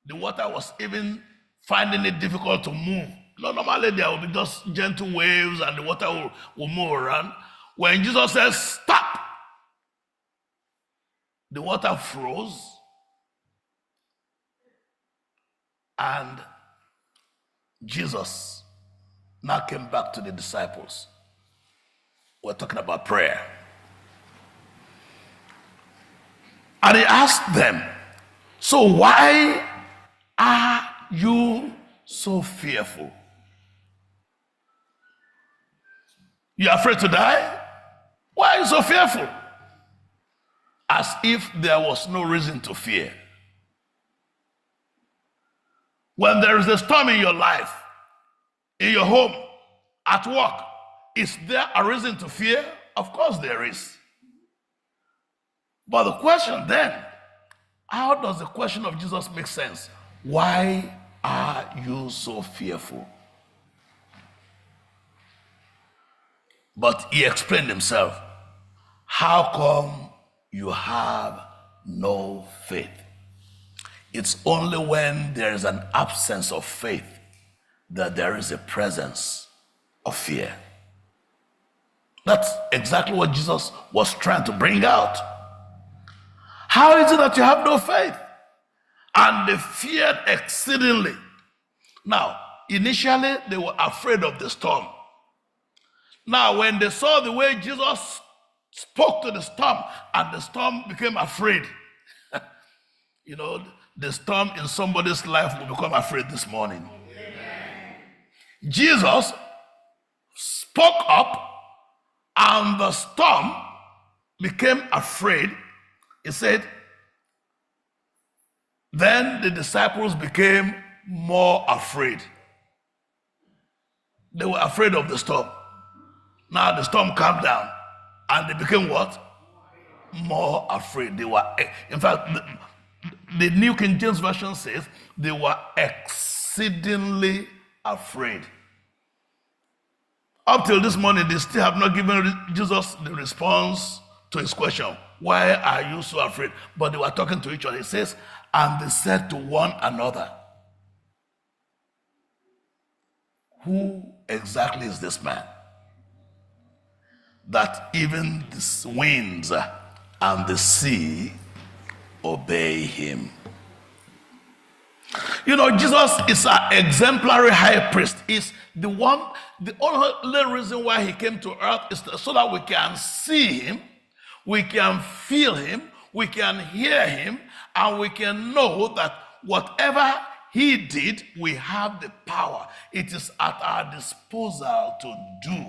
The water was even finding it difficult to move. Normally there will be just gentle waves and the water will move around. When Jesus says, stop, the water froze, and Jesus now came back to the disciples. We're talking about prayer. And he asked them, so why are you so fearful? You're afraid to die? Why are you so fearful? As if there was no reason to fear. When there is a storm in your life, in your home, at work, is there a reason to fear? Of course there is. But the question then, how does the question of Jesus make sense? Why are you so fearful? But he explained himself. How come you have no faith? It's only when there is an absence of faith that there is a presence of fear. That's exactly what Jesus was trying to bring out. How is it that you have no faith? And they feared exceedingly. Now, initially, they were afraid of the storm. Now, when they saw the way Jesus spoke to the storm, and the storm became afraid. You know, the storm in somebody's life will become afraid this morning. Amen. Jesus spoke up, and the storm became afraid. He said, then the disciples became more afraid. They were afraid of the storm. Now the storm calmed down, and they became what? More afraid. They were, in fact, the New King James Version says they were exceedingly afraid. Up till this morning, they still have not given Jesus the response to his question. Why are you so afraid? But they were talking to each other. It says, and they said to one another, who exactly is this man, that even the winds and the sea obey him? You know, Jesus is an exemplary high priest. Is the only reason why he came to earth is so that we can see him, we can feel him, we can hear him, and we can know that whatever he did, we have the power. It is at our disposal to do.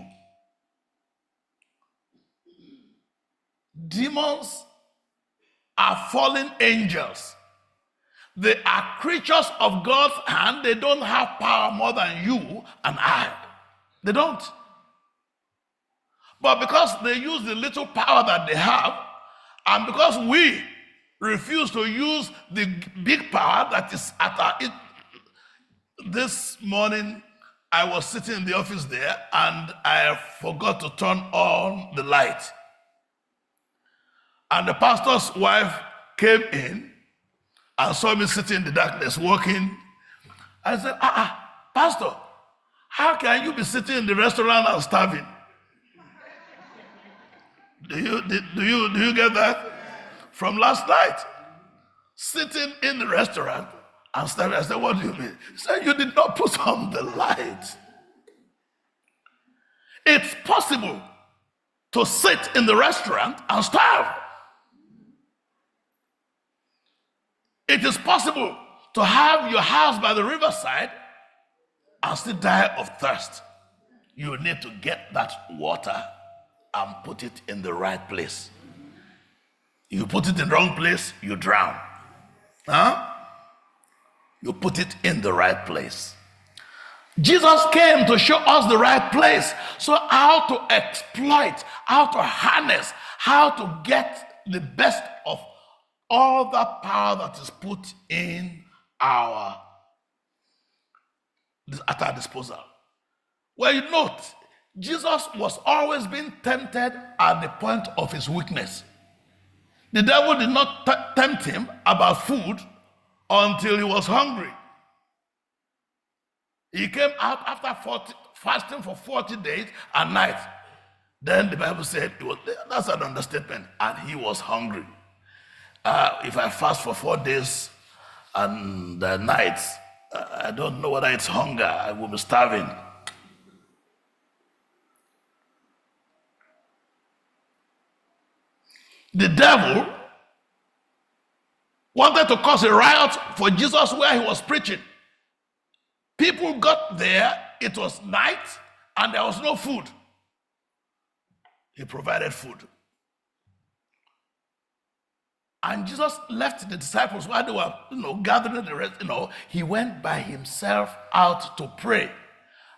Demons are fallen angels. They are creatures of God's hand. They don't have power more than you and I. They don't. But because they use the little power that they have, and because we refuse to use the big power that is at our... This morning, I was sitting in the office there, and I forgot to turn on the light. And the pastor's wife came in and saw me sitting in the darkness working. I said, Pastor, how can you be sitting in the restaurant and starving? Do you get that? From last night, sitting in the restaurant and starving. I said, what do you mean? He said, you did not put on the light. It's possible to sit in the restaurant and starve. It is possible to have your house by the riverside and still die of thirst. You need to get that water and put it in the right place. You put it in the wrong place, you drown. You put it in the right place. Jesus came to show us the right place. So how to exploit, how to harness, how to get the best of all that power that is put in at our disposal. Well, you note, Jesus was always being tempted at the point of his weakness. The devil did not tempt him about food until he was hungry. He came out after fasting for 40 days and nights. Then the Bible said, that's an understatement, and he was hungry. If I fast for 4 days and nights, I don't know whether it's hunger. I will be starving. The devil wanted to cause a riot for Jesus where he was preaching. People got there, it was night, and there was no food. He provided food. And Jesus left the disciples while they were gathering the rest. He went by himself out to pray.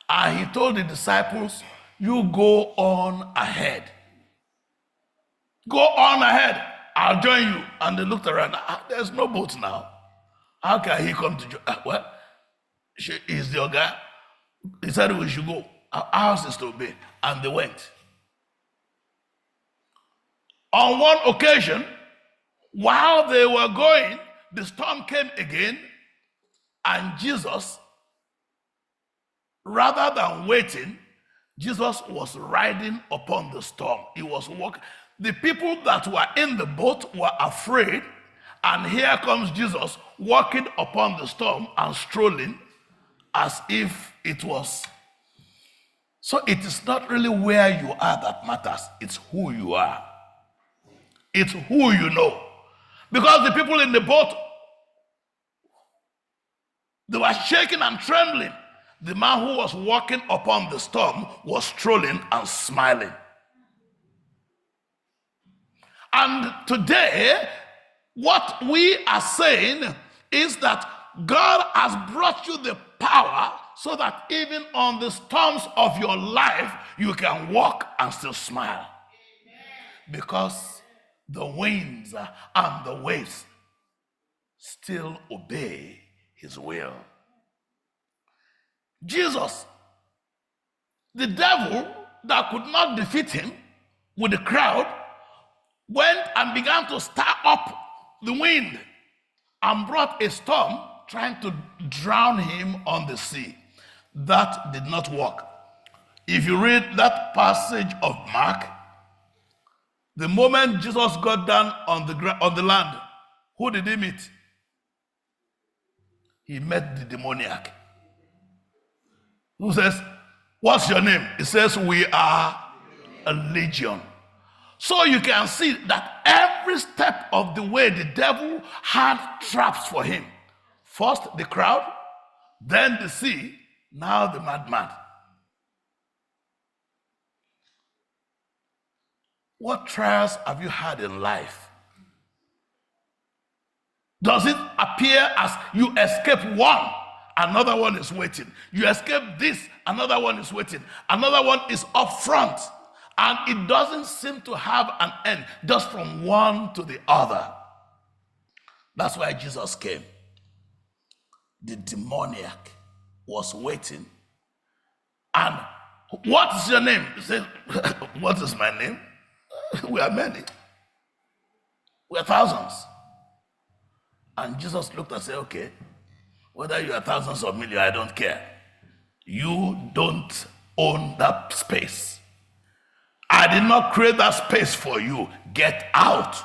And he told the disciples, you go on ahead. Go on ahead. I'll join you. And they looked around. There's no boat now. How can he come to join? Well, he's the guy. He said we should go. Our house is to obey. And they went. On one occasion, while they were going, the storm came again, and Jesus, rather than waiting, Jesus was riding upon the storm. He was walking. The people that were in the boat were afraid, and here comes Jesus walking upon the storm and strolling as if it was. So it is not really where you are that matters, it's who you are. It's who you know. Because the people in the boat, they were shaking and trembling. The man who was walking upon the storm was strolling and smiling. And today, what we are saying is that God has brought you the power so that even on the storms of your life, you can walk and still smile. Because the winds and the waves still obey his will. Jesus, the devil that could not defeat him with the crowd, went and began to stir up the wind and brought a storm trying to drown him on the sea. That did not work. If you read that passage of Mark, the moment Jesus got down on the land, who did he meet? He met the demoniac. Who says, what's your name? He says, we are a legion. So you can see that every step of the way the devil had traps for him. First the crowd, then the sea, now the madman. What trials have you had in life? Does it appear as you escape one, another one is waiting? You escape this, another one is waiting. Another one is up front. And it doesn't seem to have an end, just from one to the other. That's why Jesus came. The demoniac was waiting. And what's your name? He said, what is my name? We are many. We are thousands. And Jesus looked and said, okay, whether you are thousands or millions, I don't care. You don't own that space. I did not create that space for you. Get out.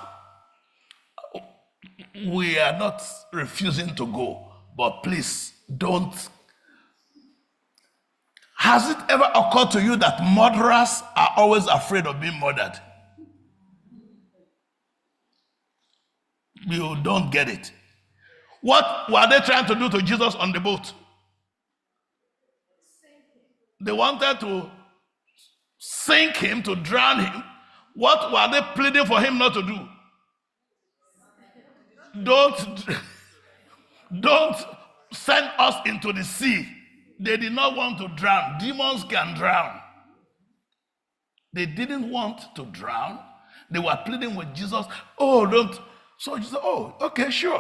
We are not refusing to go, but please don't. Has it ever occurred to you that murderers are always afraid of being murdered? You don't get it. What were they trying to do to Jesus on the boat? They wanted to sink him, to drown him. What were they pleading for him not to do? Don't send us into the sea. They did not want to drown. Demons can drown. They didn't want to drown. They were pleading with Jesus, oh, don't. So Jesus said, oh, okay, sure.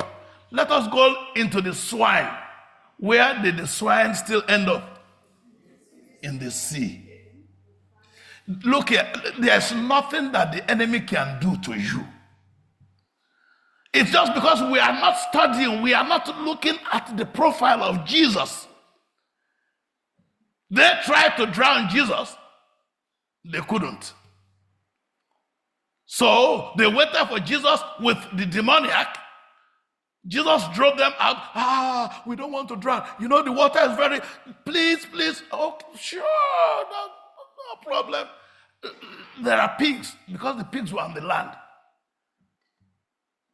Let us go into the swine. Where did the swine still end up? In the sea. Look here, there's nothing that the enemy can do to you. It's just because we are not studying, we are not looking at the profile of Jesus. They tried to drown Jesus, they couldn't. So they waited for Jesus with the demoniac. Jesus drove them out. We don't want to drown. You know, the water is very, please. Oh, sure, no problem. There are pigs, because the pigs were on the land.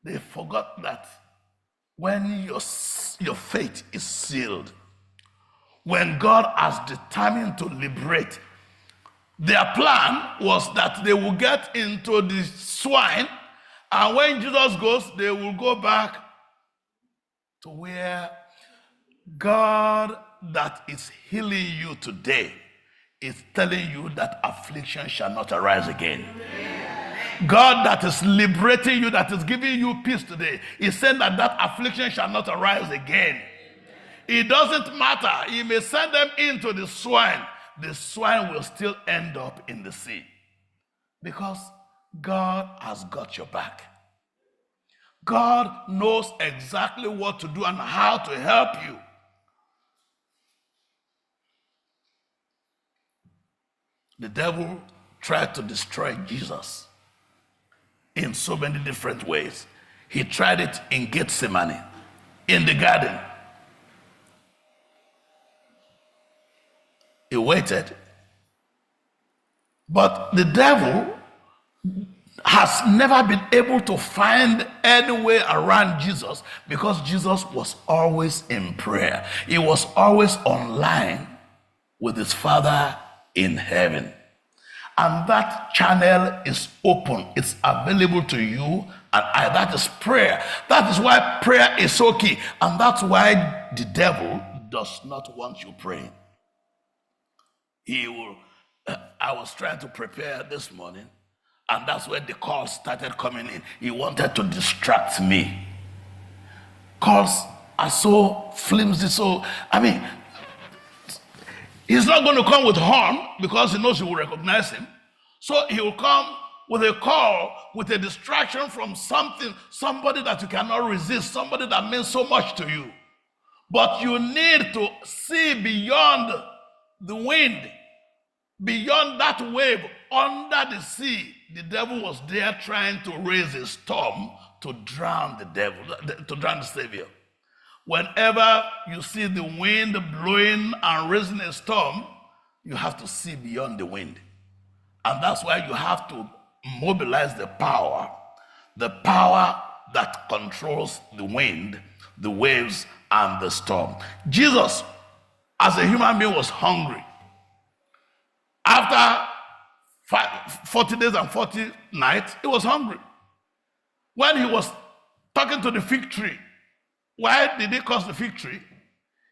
They forgot that when your fate is sealed, when God has determined to liberate, their plan was that they will get into the swine, and when Jesus goes, they will go back to where God that is healing you today is telling you that affliction shall not arise again. God that is liberating you, that is giving you peace today, is saying that affliction shall not arise again. It doesn't matter. He may send them into the swine. The swine will still end up in the sea. Because God has got your back. God knows exactly what to do and how to help you. The devil tried to destroy Jesus in so many different ways. He tried it in Gethsemane, in the garden. He waited. But the devil has never been able to find any way around Jesus, because Jesus was always in prayer. He was always online with his Father in heaven. And that channel is open. It's available to you and I. That is prayer. That is why prayer is so key. And that's why the devil does not want you praying. I was trying to prepare this morning, and that's where the calls started coming in. He wanted to distract me. Calls are so flimsy, he's not going to come with horn because he knows you will recognize him. So he will come with a call, with a distraction from somebody that you cannot resist, somebody that means so much to you. But you need to see beyond the wind, beyond that wave, under the sea. The devil was there trying to raise a storm to drown the devil, to drown the Savior. Whenever you see the wind blowing and raising a storm, you have to see beyond the wind. And that's why you have to mobilize the power that controls the wind, the waves, and the storm. Jesus, as a human being, was hungry. After 40 days and 40 nights, he was hungry. When he was talking to the fig tree, why did he curse the fig tree?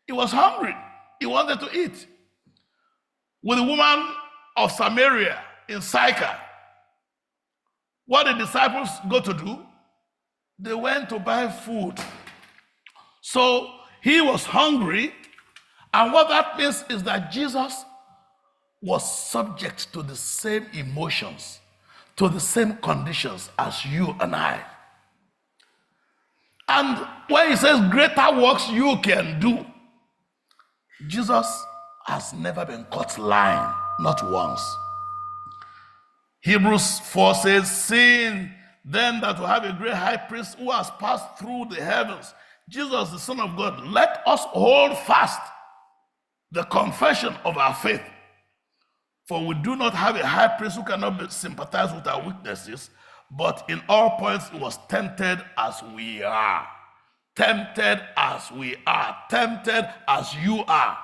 He was hungry. He wanted to eat. With the woman of Samaria, in Sychar, what the disciples go to do? They went to buy food. So he was hungry, and what that means is that Jesus was subject to the same emotions, to the same conditions as you and I. And when he says greater works you can do, Jesus has never been caught lying, not once. Hebrews 4 says, seeing then that we have a great high priest who has passed through the heavens, Jesus, the Son of God, let us hold fast the confession of our faith. For we do not have a high priest who cannot sympathize with our weaknesses, but in all points he was tempted as we are. Tempted as we are. Tempted as you are.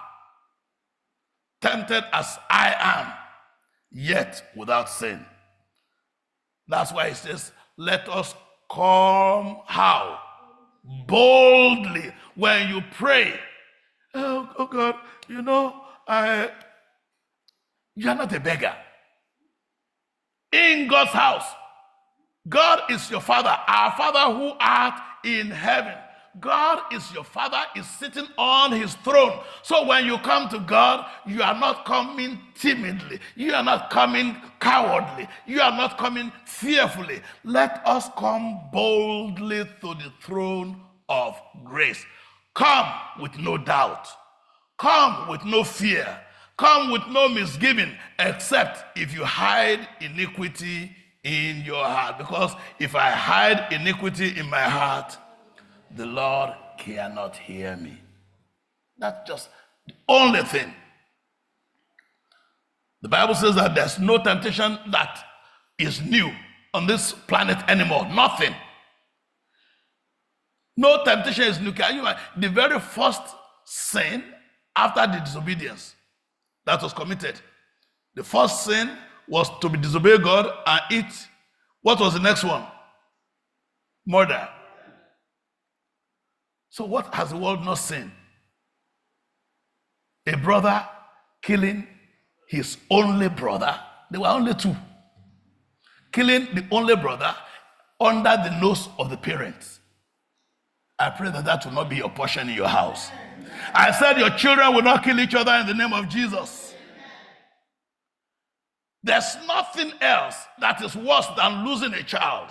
Tempted as I am, yet without sin. That's why he says, let us come how? Boldly. When you pray, oh God, you're not a beggar. In God's house, God is your Father, our Father who art in heaven. God is your Father, is sitting on his throne. So when you come to God, you are not coming timidly. You are not coming cowardly. You are not coming fearfully. Let us come boldly to the throne of grace. Come with no doubt. Come with no fear. Come with no misgiving, except if you hide iniquity in your heart. Because if I hide iniquity in my heart, the Lord cannot hear me. That's just the only thing. The Bible says that there's no temptation that is new on this planet anymore. Nothing. No temptation is new. Can you imagine? The very first sin after the disobedience that was committed, the first sin was to be disobey God and eat. What was the next one? Murder. So what has the world not seen? A brother killing his only brother. There were only two. Killing the only brother under the nose of the parents. I pray that that will not be your portion in your house. I said your children will not kill each other in the name of Jesus. There's nothing else that is worse than losing a child.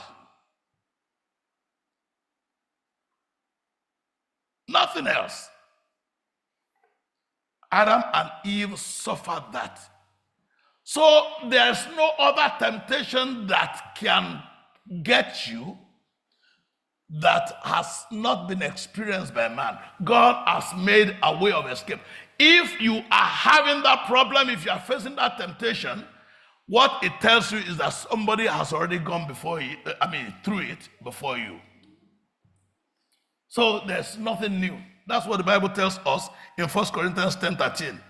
Nothing else. Adam and Eve suffered that. So there's no other temptation that can get you that has not been experienced by man. God has made a way of escape. If you are having that problem, if you are facing that temptation, what it tells you is that somebody has already gone before you, through it before you. So there's nothing new. That's what the Bible tells us in 1 Corinthians 10:13.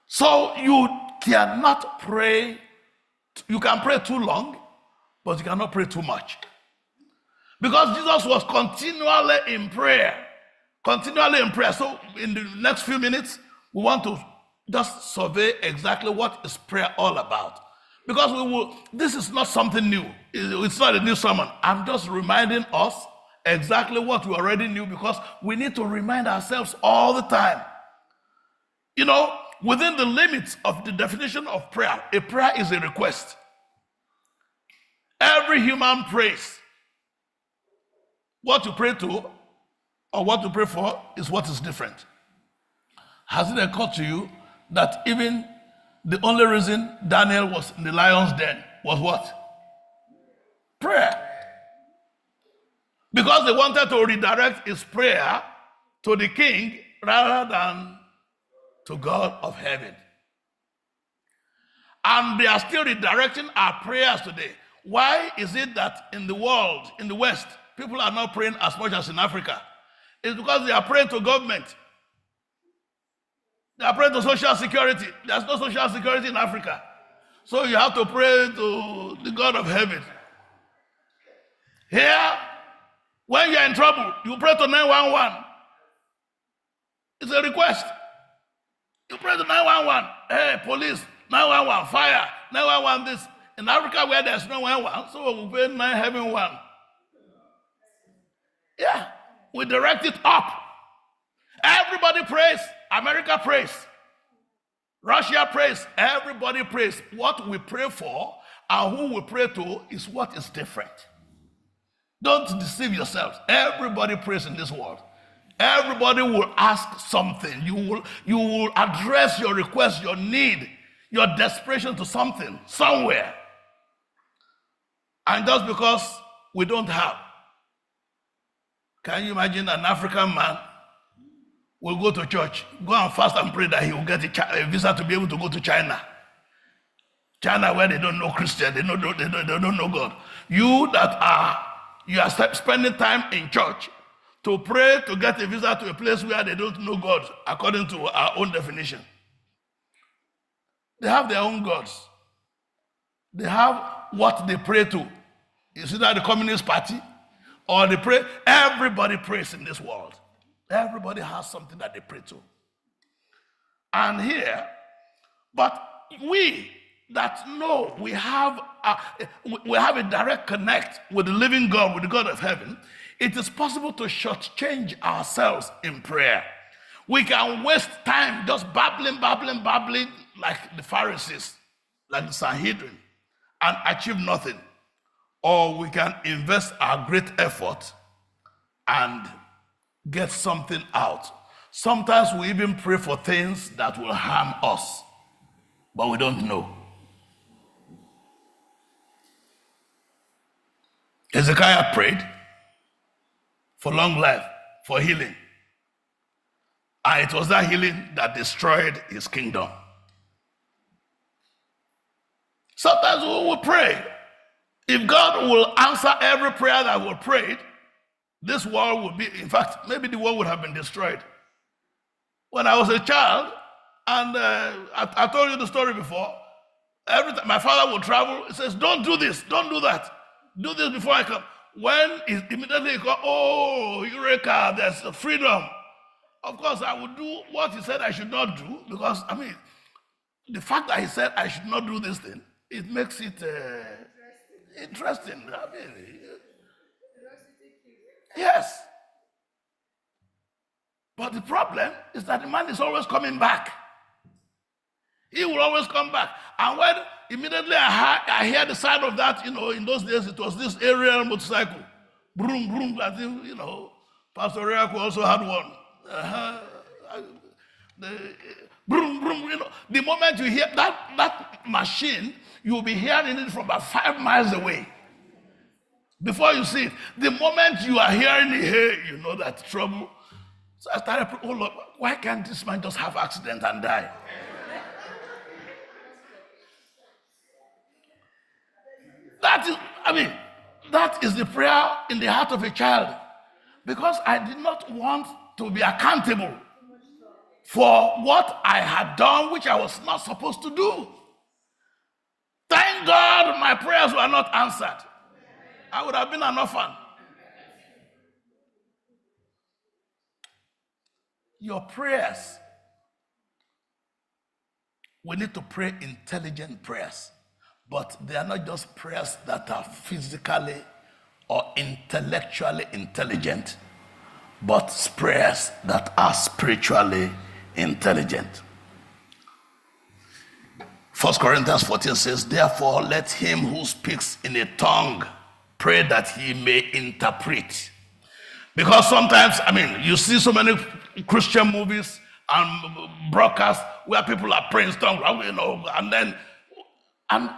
So you cannot pray, you can pray too long, but you cannot pray too much. Because Jesus was continually in prayer. Continually in prayer. So in the next few minutes, we want to just survey exactly what is prayer all about. Because this is not something new. It's not a new sermon. I'm just reminding us exactly what we already knew, because we need to remind ourselves all the time. Within the limits of the definition of prayer, a prayer is a request. Every human prays. What you pray to or what you pray for is what is different. Has it occurred to you that even the only reason Daniel was in the lion's den was what? Prayer. Because they wanted to redirect his prayer to the king rather than to God of heaven. And they are still redirecting our prayers today. Why is it that in the world, in the West, people are not praying as much as in Africa? It's because they are praying to government. They are praying to social security. There's no social security in Africa. So you have to pray to the God of heaven. Here, when you're in trouble, you pray to 911. It's a request. You pray to 911. Hey, police, 911, fire, 911 this. In Africa where there's no 911, so we pay 9 having 1. Yeah, we direct it up. Everybody prays. America prays. Russia prays. Everybody prays. What we pray for and who we pray to is what is different. Don't deceive yourselves. Everybody prays in this world. Everybody will ask something. You will address your request, your need, your desperation to something, somewhere. And just because we don't have. Can you imagine an African man will go to church, go and fast and pray that he will get a visa to be able to go to China? China, where they don't know Christian, they don't know God. You are spending time in church to pray to get a visa to a place where they don't know God, according to our own definition. They have their own gods. They have what they pray to. Is either the Communist Party or they pray. Everybody prays in this world. Everybody has something that they pray to. And here, but we that know we have a direct connect with the living God, with the God of heaven, it is possible to shortchange ourselves in prayer. We can waste time just babbling like the Pharisees, like the Sanhedrin, and achieve nothing. Or we can invest our great effort and get something out. Sometimes we even pray for things that will harm us, but we don't know. Hezekiah prayed for long life, for healing. And it was that healing that destroyed his kingdom. Sometimes we will pray. If God will answer every prayer that we prayed, this world would be, in fact, maybe the world would have been destroyed. When I was a child, and I told you the story before, every time my father would travel, he says, don't do this, don't do that. Do this before I come. When he immediately go, oh, Eureka, there's freedom. Of course, I would do what he said I should not do, because, the fact that he said I should not do this thing, it makes it interesting. Yes. But the problem is that the man is always coming back. He will always come back. And when immediately I hear the sound of that, in those days it was this aerial motorcycle. Broom, broom, I think, Pastor Riaku also had one. Broom, broom, the moment you hear that machine, you'll be hearing it from about 5 miles away. Before you see it, the moment you are hearing it, hey, you know that trouble. So I started, oh Lord, why can't this man just have accident and die? That is the prayer in the heart of a child. Because I did not want to be accountable for what I had done, which I was not supposed to do. Thank God my prayers were not answered. I would have been an orphan. Your prayers, we need to pray intelligent prayers, but they are not just prayers that are physically or intellectually intelligent, but prayers that are spiritually intelligent. 1 Corinthians 14 says, therefore let him who speaks in a tongue pray that he may interpret. Because sometimes, you see so many Christian movies and broadcasts where people are praying in tongues, and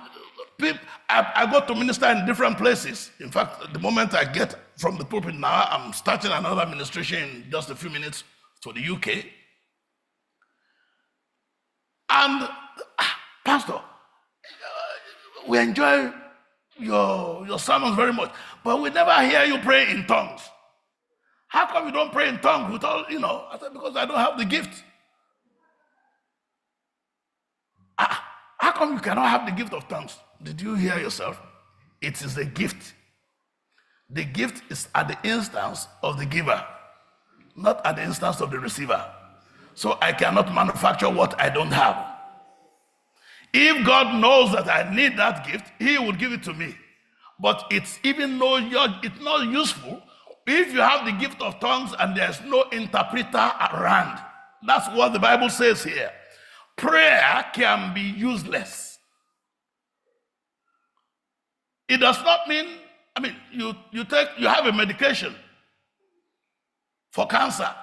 I go to minister in different places. In fact, the moment I get from the pulpit now, I'm starting another administration in just a few minutes to the UK. And, Pastor, we enjoy your sermons very much, but we never hear you pray in tongues. How come you don't pray in tongues with all, I said, because I don't have the gift. How come you cannot have the gift of tongues? Did you hear yourself? It is a gift. The gift is at the instance of the giver, not at the instance of the receiver. So I cannot manufacture what I don't have. If God knows that I need that gift, he would give it to me. But it's even though it's not useful if you have the gift of tongues and there's no interpreter around. That's what the Bible says here. Prayer can be useless. It does not mean, you have a medication for cancer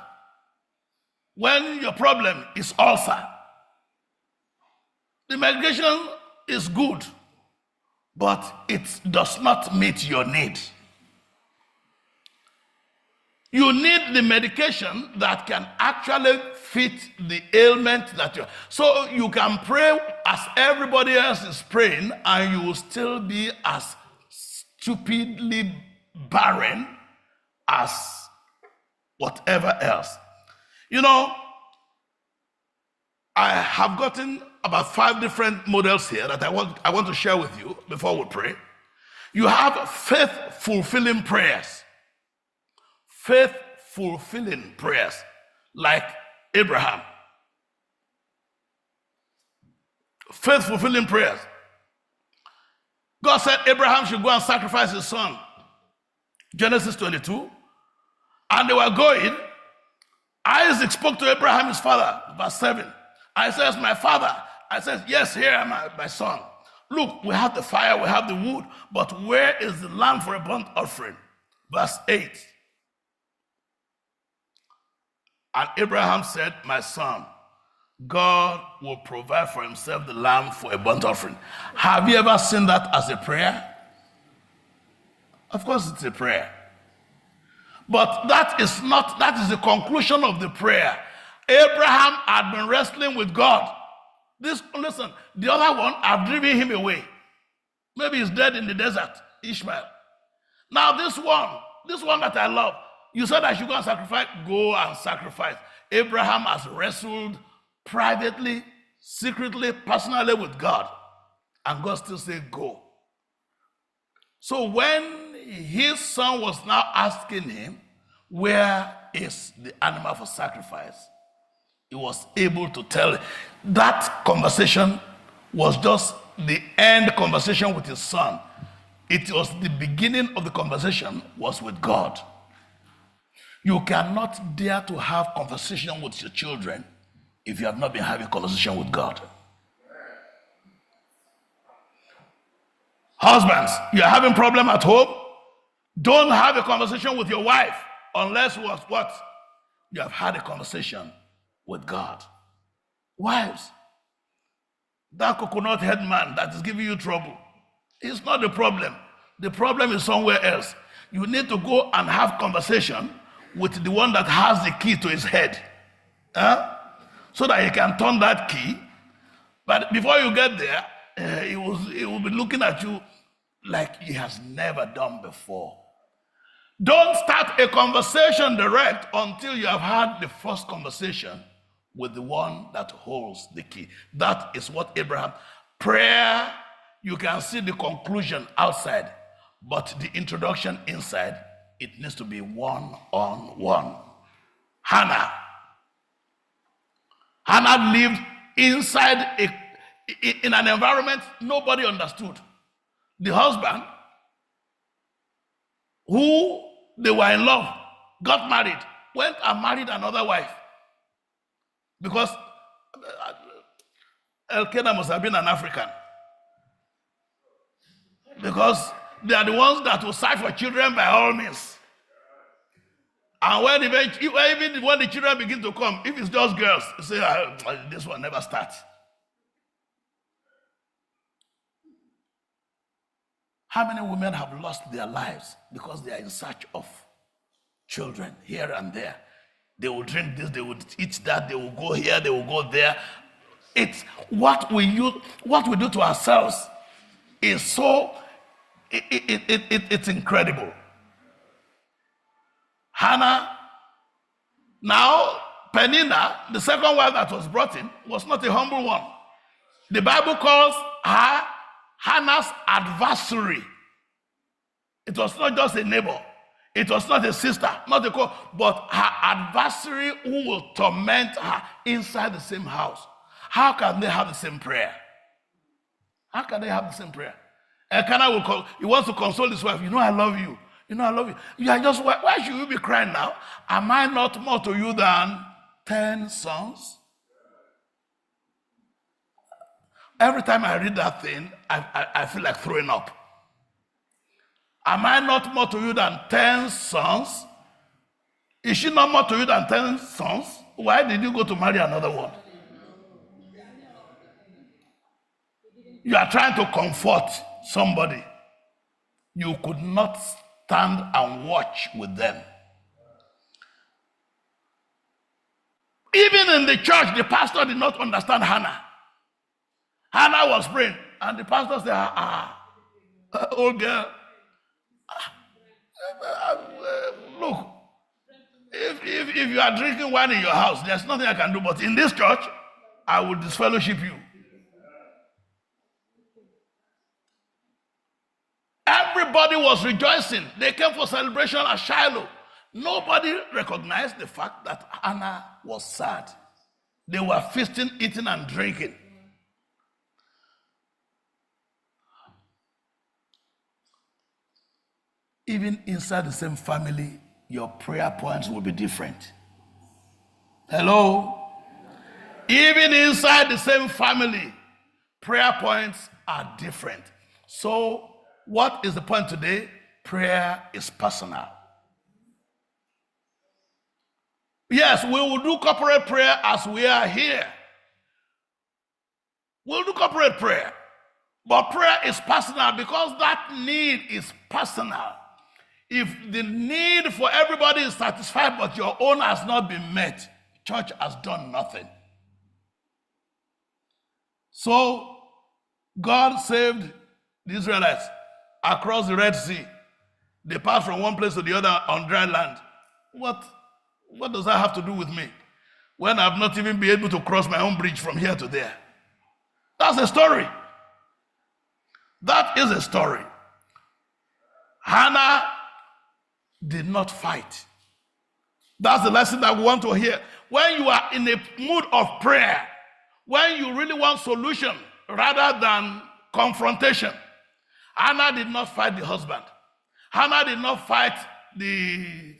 when your problem is ulcer. The medication is good, but it does not meet your need. You need the medication that can actually fit the ailment that you're. So you can pray as everybody else is praying, and you will still be as stupidly barren as whatever else. I have gotten about 5 different models here that I want to share with you before we pray. You have faith-fulfilling prayers. Faith-fulfilling prayers, like Abraham. Faith-fulfilling prayers. God said Abraham should go and sacrifice his son. Genesis 22. And they were going. Isaac spoke to Abraham, his father, verse 7. I says, my father. I says, yes, here am I, my son. Look, we have the fire, we have the wood, but where is the lamb for a burnt offering? Verse 8. And Abraham said, my son, God will provide for himself the lamb for a burnt offering. Have you ever seen that as a prayer? Of course it's a prayer. But that is the conclusion of the prayer. Abraham had been wrestling with God. Listen, the other one, I've driven him away. Maybe he's dead in the desert, Ishmael. Now this one that I love, you said I should go and sacrifice. Go and sacrifice. Abraham has wrestled privately, secretly, personally with God. And God still said, go. So when his son was now asking him, where is the animal for sacrifice? He was able to tell. That conversation was just the end conversation with his son. It was the beginning of the conversation was with God. You cannot dare to have conversation with your children if you have not been having conversation with God. Husbands, you're having problem at home, don't have a conversation with your wife unless what? You have had a conversation with God. Wives, that coconut head man that is giving you trouble, it's not the problem. The problem is somewhere else. You need to go and have conversation with the one that has the key to his head. So that he can turn that key. But before you get there, he will be looking at you like he has never done before. Don't start a conversation direct until you have had the first conversation with the one that holds the key. That is what Abraham. Prayer, you can see the conclusion outside, but the introduction inside, it needs to be one-on-one. Hannah lived inside in an environment nobody understood. The husband, who they were in love, got married, went and married another wife. Because Elkanah must have been an African. Because they are the ones that will search for children by all means. And even when the children begin to come, if it's just girls, you say, this one never starts. How many women have lost their lives because they are in search of children here and there? They will drink this, they will eat that, they will go here, they will go there. It's what we do to ourselves is so, it's incredible. Hannah, now Peninnah, the second wife that was brought in, was not a humble one. The Bible calls her Hannah's adversary. It was not just a neighbor. It was not a sister, not a co, but her adversary who will torment her inside the same house. How can they have the same prayer? How can they have the same prayer? Elkanah he wants to console his wife. I love you. I love you. You are just, why should you be crying now? Am I not more to you than 10 sons? Every time I read that thing, I feel like throwing up. Am I not more to you than 10 sons? Is she not more to you than 10 sons? Why did you go to marry another one? You are trying to comfort somebody. You could not stand and watch with them. Even in the church, the pastor did not understand Hannah. Hannah was praying, and the pastor said, old girl, look, if you are drinking wine in your house, there's nothing I can do, but in this church, I will disfellowship you. Everybody was rejoicing. They came for celebration at Shiloh. Nobody recognized the fact that Hannah was sad. They were feasting, eating, and drinking. Even inside the same family, your prayer points will be different. Hello? Even inside the same family, prayer points are different. So, what is the point today? Prayer is personal. Yes, we will do corporate prayer as we are here. We'll do corporate prayer. But prayer is personal because that need is personal. If the need for everybody is satisfied but your own has not been met, church has done nothing. So, God saved the Israelites across the Red Sea. They passed from one place to the other on dry land. What does that have to do with me? When I've not even been able to cross my own bridge from here to there. That's a story. That is a story. Hannah did not fight. That's the lesson that we want to hear. When you are in a mood of prayer, when you really want solution rather than confrontation, Hannah did not fight the husband. Hannah did not fight the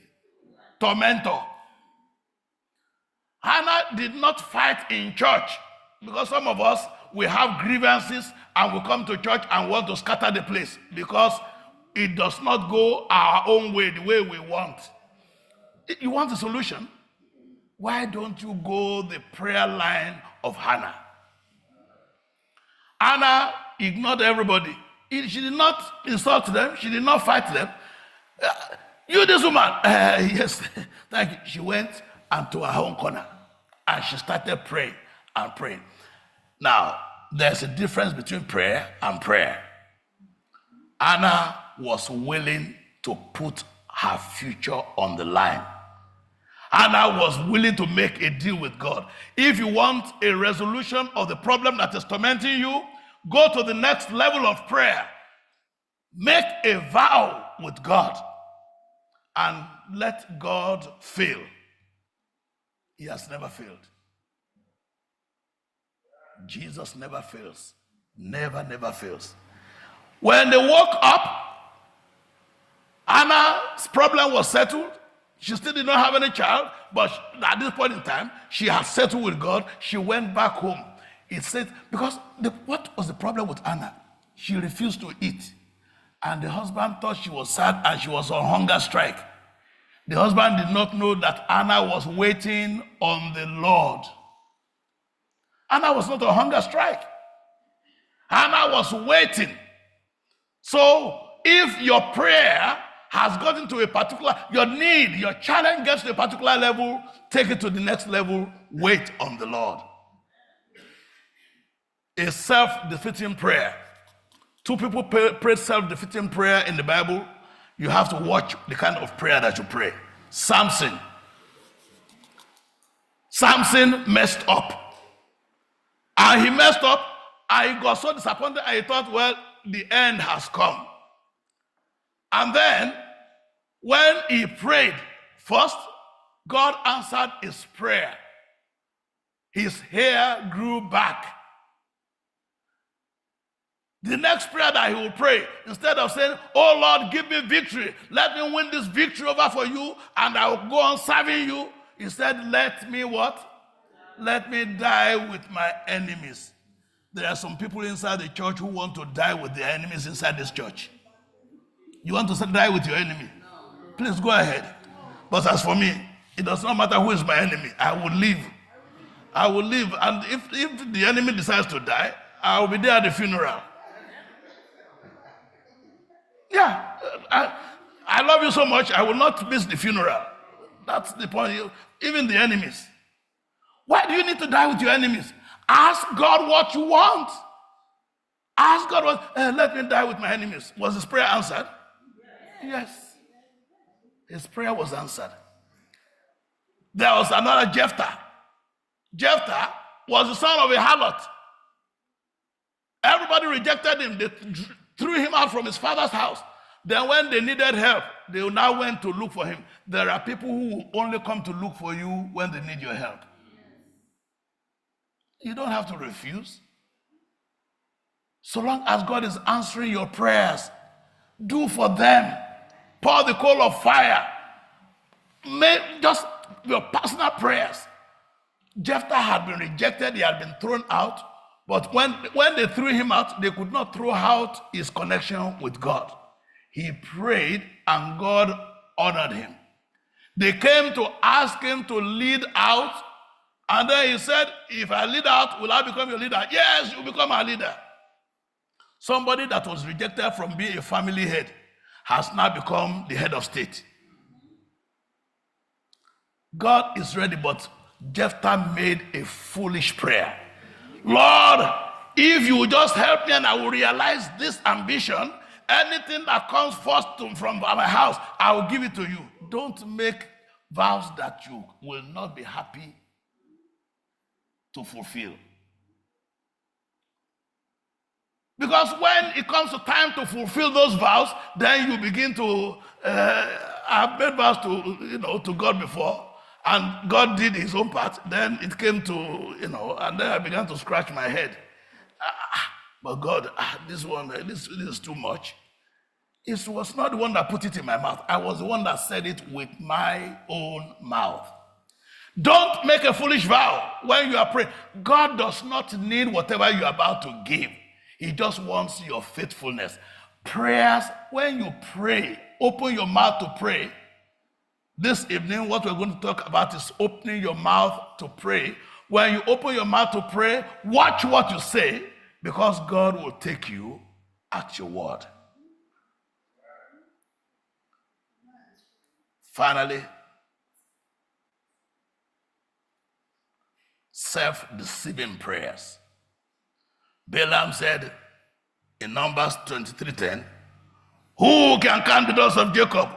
tormentor. Hannah did not fight in church, because some of us, we have grievances and we come to church and want to scatter the place because it does not go our own way, the way we want. You want a solution? Why don't you go the prayer line of Hannah? Hannah ignored everybody. She did not insult them. She did not fight them. You, this woman, yes, thank you. She went into her own corner and she started praying and praying. Now, there's a difference between prayer and prayer. Hannah was willing to put her future on the line. Hannah was willing to make a deal with God. If you want a resolution of the problem that is tormenting you, go to the next level of prayer. Make a vow with God and let God fail. He has never failed. Jesus never fails. Never, never fails. When they woke up, Hannah's problem was settled. She still did not have any child, but at this point in time, she had settled with God. She went back home. It said, because what was the problem with Hannah? She refused to eat. And the husband thought she was sad and she was on hunger strike. The husband did not know that Hannah was waiting on the Lord. Hannah was not on hunger strike. Hannah was waiting. So if your prayer has gotten to a particular, your need, your challenge gets to a particular level, take it to the next level, wait on the Lord. A self-defeating prayer. Two people prayed self-defeating prayer in the Bible. You have to watch the kind of prayer that you pray. Samson messed up. And he messed up, and he got so disappointed, and he thought, well, the end has come. And then, when he prayed, first, God answered his prayer. His hair grew back. The next prayer that he will pray, instead of saying, oh Lord, give me victory, let me win this victory over for you, and I will go on serving you, he said, let me what? Let me die with my enemies. There are some people inside the church who want to die with their enemies inside this church. You want to die with your enemy? Please go ahead. But as for me, it does not matter who is my enemy. I will live. I will live. And if the enemy decides to die, I will be there at the funeral. Yeah. I love you so much, I will not miss the funeral. That's the point. Even the enemies. Why do you need to die with your enemies? Ask God what you want. Ask God what, let me die with my enemies. Was his prayer answered? Yes. His prayer was answered. There was another Jephthah. Jephthah was the son of a harlot. Everybody rejected him. They threw him out from his father's house. Then when they needed help, they now went to look for him. There are people who only come to look for you when they need your help. You don't have to refuse. So long as God is answering your prayers, do for them. Pour the coal of fire. Make just your personal prayers. Jephthah had been rejected, he had been thrown out, but when they threw him out, they could not throw out his connection with God. He prayed and God honored him. They came to ask him to lead out, and then he said, if I lead out, will I become your leader? Yes, you become our leader. Somebody that was rejected from being a family head has now become the head of state. God is ready, but Jephthah made a foolish prayer. Lord, if you will just help me and I will realize this ambition, anything that comes first from my house, I will give it to you. Don't make vows that you will not be happy to fulfill. Because when it comes to time to fulfill those vows, then you begin to, I've made vows to God before, and God did his own part. Then it came to, and then I began to scratch my head. But God, this is too much. It was not the one that put it in my mouth. I was the one that said it with my own mouth. Don't make a foolish vow when you are praying. God does not need whatever you are about to give. He just wants your faithfulness. Prayers, when you pray, open your mouth to pray. This evening, what we're going to talk about is opening your mouth to pray. When you open your mouth to pray, watch what you say, because God will take you at your word. Finally, self-deceiving prayers. Balaam said in Numbers 23:10, who can count the daughters of Jacob,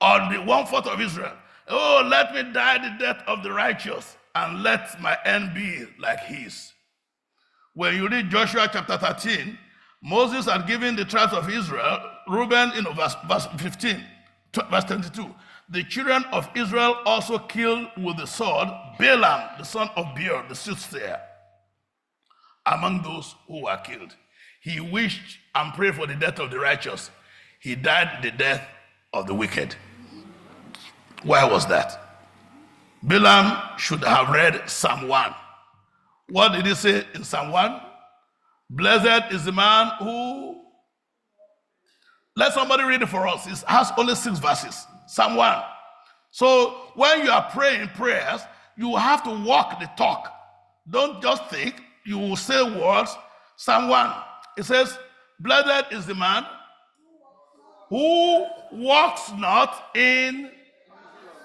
or the 1/4 of Israel? Oh, let me die the death of the righteous, and let my end be like his. When you read Joshua chapter 13, Moses had given the tribes of Israel, Reuben, verse 15, verse 22. The children of Israel also killed with the sword Balaam, the son of Beor, the soothsayer. Among those who were killed, he wished and prayed for the death of the righteous. He died the death of the wicked. Why was that? Balaam should have read Psalm 1. What did he say in Psalm 1? Blessed is the man who... Let somebody read it for us. It has only 6 verses. Psalm 1. So when you are praying prayers, you have to walk the talk. Don't just think. You will say words. Psalm 1. It says, blessed is the man who walks not in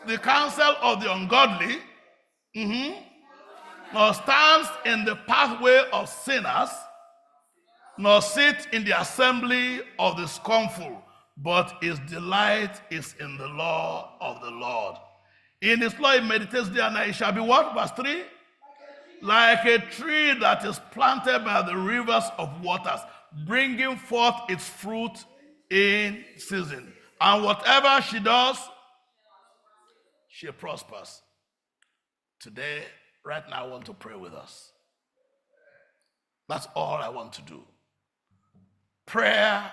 the counsel of the ungodly, nor stands in the pathway of sinners, nor sit in the assembly of the scornful, but his delight is in the law of the Lord. In his law he meditates day and night. It shall be what? Verse 3? Like a tree that is planted by the rivers of waters, bringing forth its fruit in season. And whatever she does, she prospers. Today, right now, I want to pray with us. That's all I want to do. prayer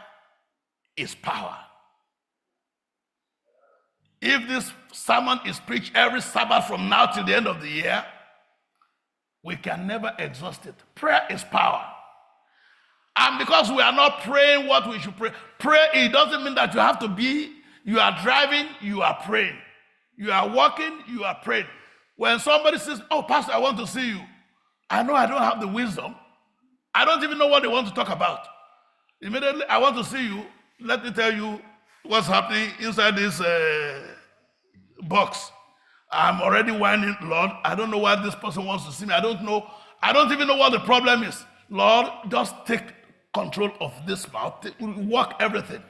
is power. If this sermon is preached every Sabbath from now till the end of the year, we can never exhaust it. Prayer is power. And because we are not praying what we should pray, it doesn't mean that you are driving, you are praying. You are walking, you are praying. When somebody says, oh, Pastor, I want to see you. I know I don't have the wisdom. I don't even know what they want to talk about. Immediately, I want to see you. Let me tell you what's happening inside this box. I'm already whining, Lord. I don't know why this person wants to see me. I don't know. I don't even know what the problem is. Lord, just take control of this mouth. Work everything.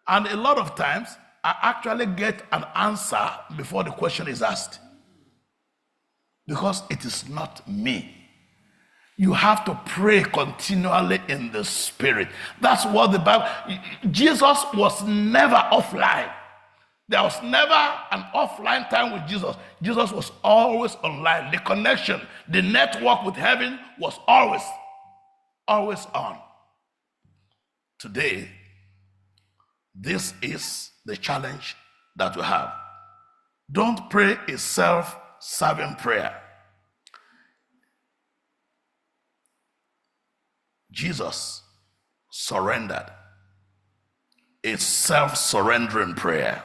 And a lot of times, I actually get an answer before the question is asked. Because it is not me. You have to pray continually in the Spirit. That's what the Bible... Jesus was never offline. There was never an offline time with Jesus. Jesus was always online. The connection, the network with heaven was always on. Today, this is the challenge that we have. Don't pray a self-serving prayer. Jesus surrendered. A self-surrendering prayer.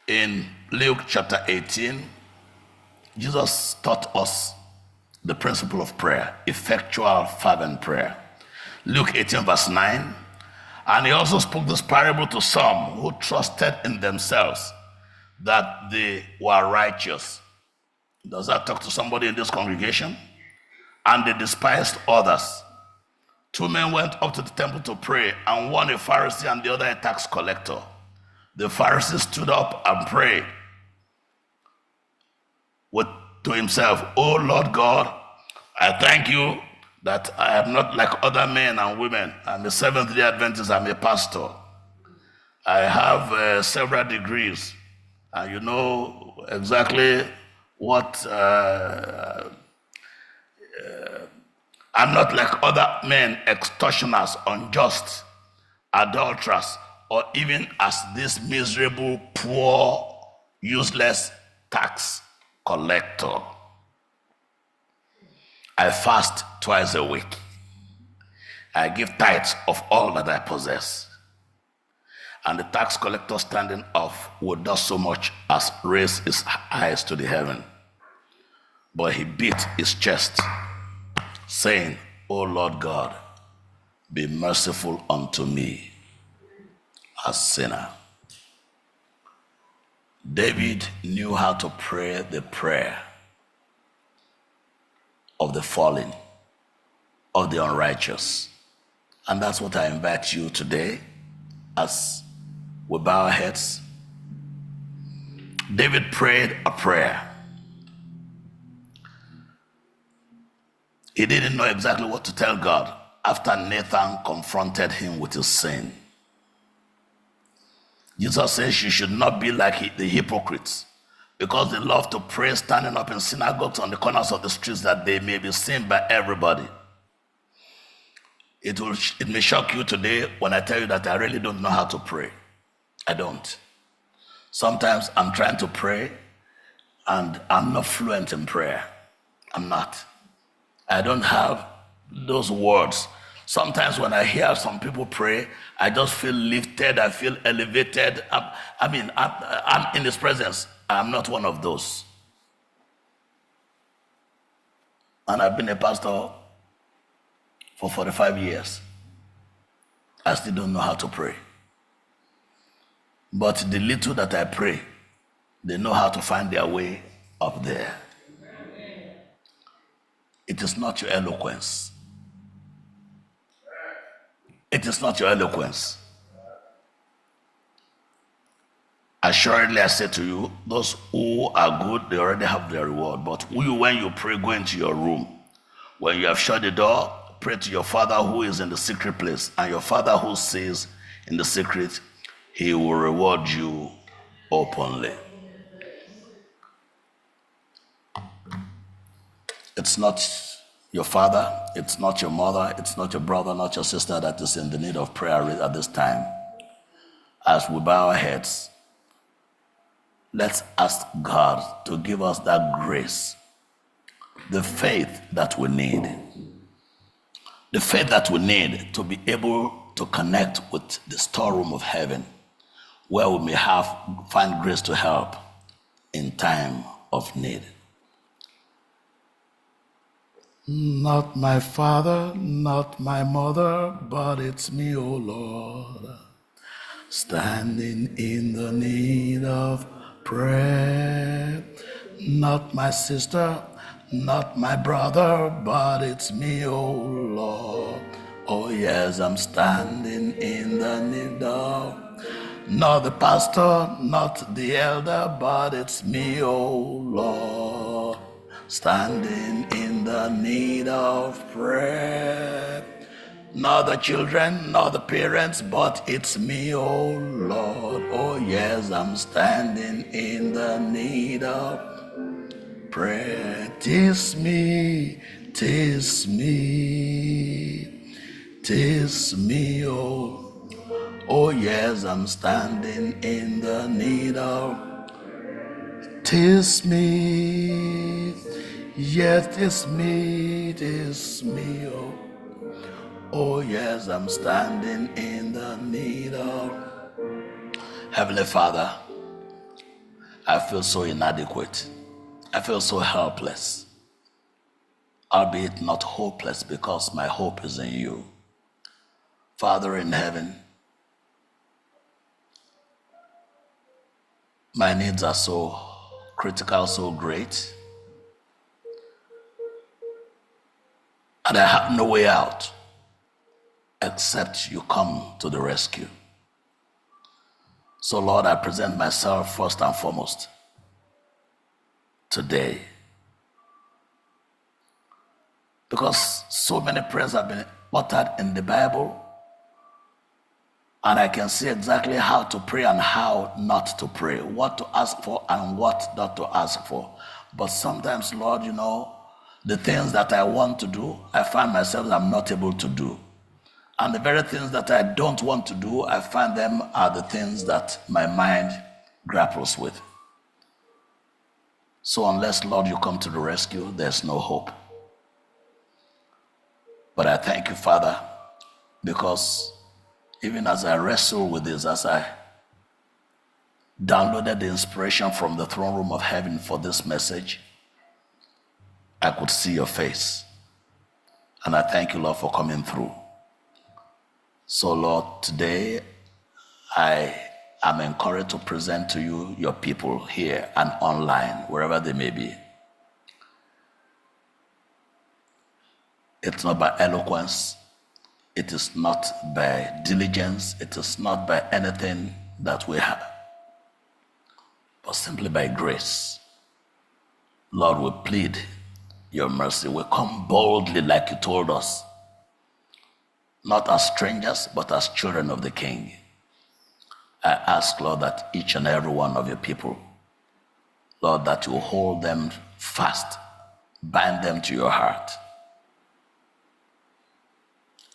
In Luke chapter 18, Jesus taught us the principle of prayer, effectual, fervent prayer. Luke 18 verse 9, and he also spoke this parable to some who trusted in themselves that they were righteous. Does that talk to somebody in this congregation? And they despised others. Two men went up to the temple to pray, and one a Pharisee and the other a tax collector. The Pharisee stood up and prayed to himself, O Lord God, I thank you that I am not like other men and women. I'm a Seventh-day Adventist, I'm a pastor. I have several degrees, and you know exactly what I'm not like other men, extortioners, unjust, adulterers, or even as this miserable, poor, useless tax collector. I fast twice a week. I give tithes of all that I possess. And the tax collector standing off would not so much as raise his eyes to the heaven. But he beat his chest, saying, O Lord God, be merciful unto me, a sinner. David knew how to pray the prayer of the fallen, of the unrighteous. And that's what I invite you today as we bow our heads. David prayed a prayer. He didn't know exactly what to tell God after Nathan confronted him with his sin. Jesus says you should not be like the hypocrites, because they love to pray standing up in synagogues on the corners of the streets that they may be seen by everybody. It may shock you today when I tell you that I really don't know how to pray. I don't. Sometimes I'm trying to pray and I'm not fluent in prayer. I'm not. I don't have those words. Sometimes when I hear some people pray, I just feel lifted, I feel elevated. I'm in His presence. I'm not one of those. And I've been a pastor for 45 years. I still don't know how to pray. But the little that I pray, they know how to find their way up there. It is not your eloquence. It is not your eloquence. Assuredly, I say to you, those who are good, they already have their reward. But when you pray, go into your room. When you have shut the door, pray to your Father who is in the secret place. And your Father who sees in the secret, He will reward you openly. It's not your father, it's not your mother, it's not your brother, not your sister that is in the need of prayer at this time. As we bow our heads, let's ask God to give us that grace, the faith that we need. The faith that we need to be able to connect with the storeroom of heaven, where we may find grace to help in time of need. Not my father, not my mother, but it's me, O Lord, standing in the need of prayer. Not my sister, not my brother, but it's me, O Lord. Oh yes, I'm standing in the need of, not the pastor, not the elder, but it's me, O Lord, standing in the need of prayer. Not the children, not the parents, but it's me, oh Lord. Oh yes, I'm standing in the need of prayer. 'Tis me, 'tis me, 'tis me, oh. Oh yes, I'm standing in the need of, 'tis me, yes, 'tis me, 'tis me, oh. Oh yes, I'm standing in the need of. Heavenly Father, I feel so inadequate. I feel so helpless, albeit not hopeless, because my hope is in you. Father in heaven, my needs are so critical, so great, and I have no way out except you come to the rescue. So Lord, I present myself first and foremost today, because so many prayers have been uttered in the Bible, and I can see exactly how to pray and how not to pray, what to ask for and what not to ask for. But sometimes, Lord, the things that I want to do, I find myself I'm not able to do. And the very things that I don't want to do, I find them are the things that my mind grapples with. So unless, Lord, you come to the rescue, there's no hope. But I thank you, Father, because even as I wrestle with this, as I downloaded the inspiration from the throne room of heaven for this message, I could see your face. And I thank you, Lord, for coming through. So, Lord, today I am encouraged to present to you your people here and online, wherever they may be. It's not by eloquence. It is not by diligence. It is not by anything that we have, but simply by grace. Lord, we plead your mercy. We come boldly like you told us, not as strangers, but as children of the King. I ask, Lord, that each and every one of your people, Lord, that you hold them fast, bind them to your heart.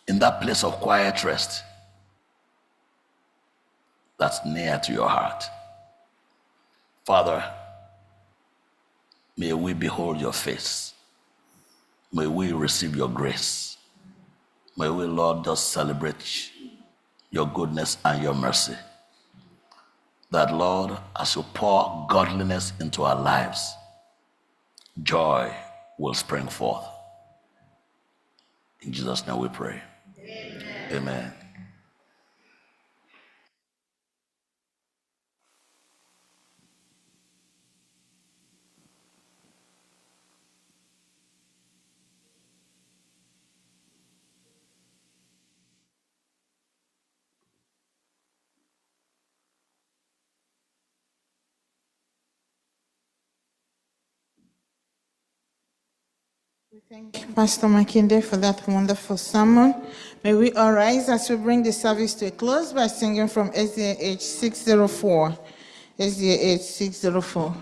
In that place of quiet rest that's near to your heart. Father, may we behold your face. May we receive your grace. May we, Lord, just celebrate your goodness and your mercy. That, Lord, as you pour godliness into our lives, joy will spring forth. In Jesus' name we pray. Amen. Amen. We thank Pastor Makinde for that wonderful sermon. May we all rise as we bring the service to a close by singing from SDA 604. SDA 604.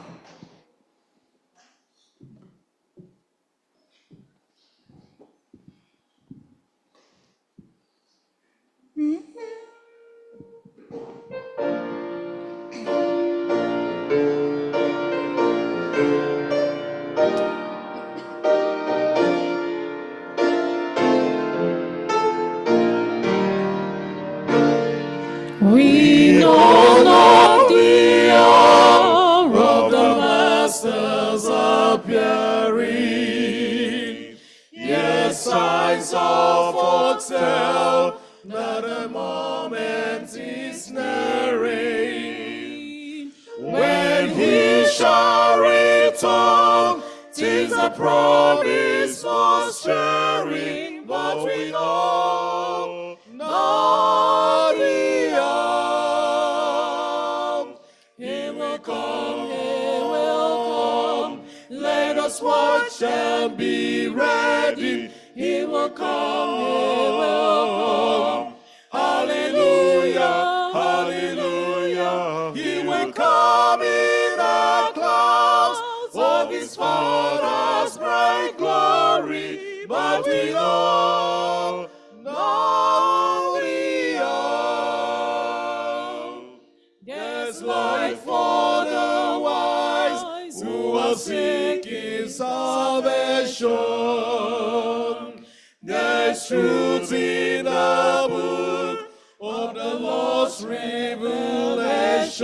return. 'Tis a promise worth sharing, but we know not the hour. He will come, He will come. Let us watch and be ready. He will come, He will come. Hallelujah, hallelujah. He will come in the clouds of His Father's bright glory. But we know not the hour. There's light for the wise who are seeking salvation. There's truth in the book of the Lord's revelation.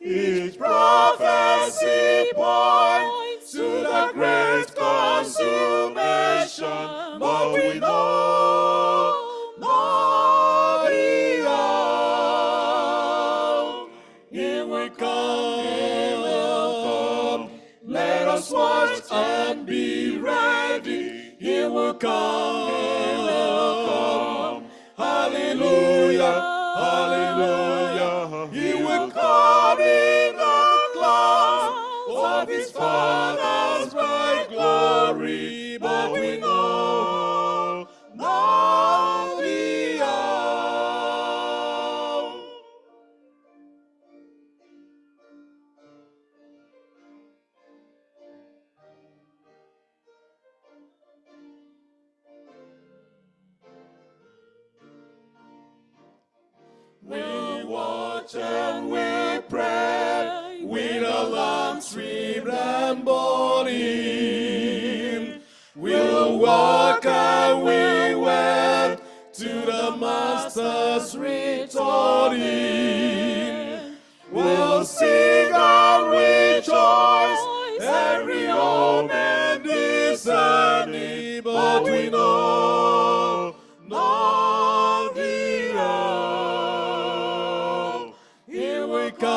Each prophecy points to the great consummation, but we know not the hour. He will come, He will come. Let us watch and be ready. He will come, He will come. Hallelujah, hallelujah. He will come in the clouds of His Father's bright glory. But we know not the hour. We watch and we pray with our lamps ribbed and burning. We'll walk and we wait to the Master's returning. We'll sing and rejoice, every moment discerning, but we know not the hour. Here we come.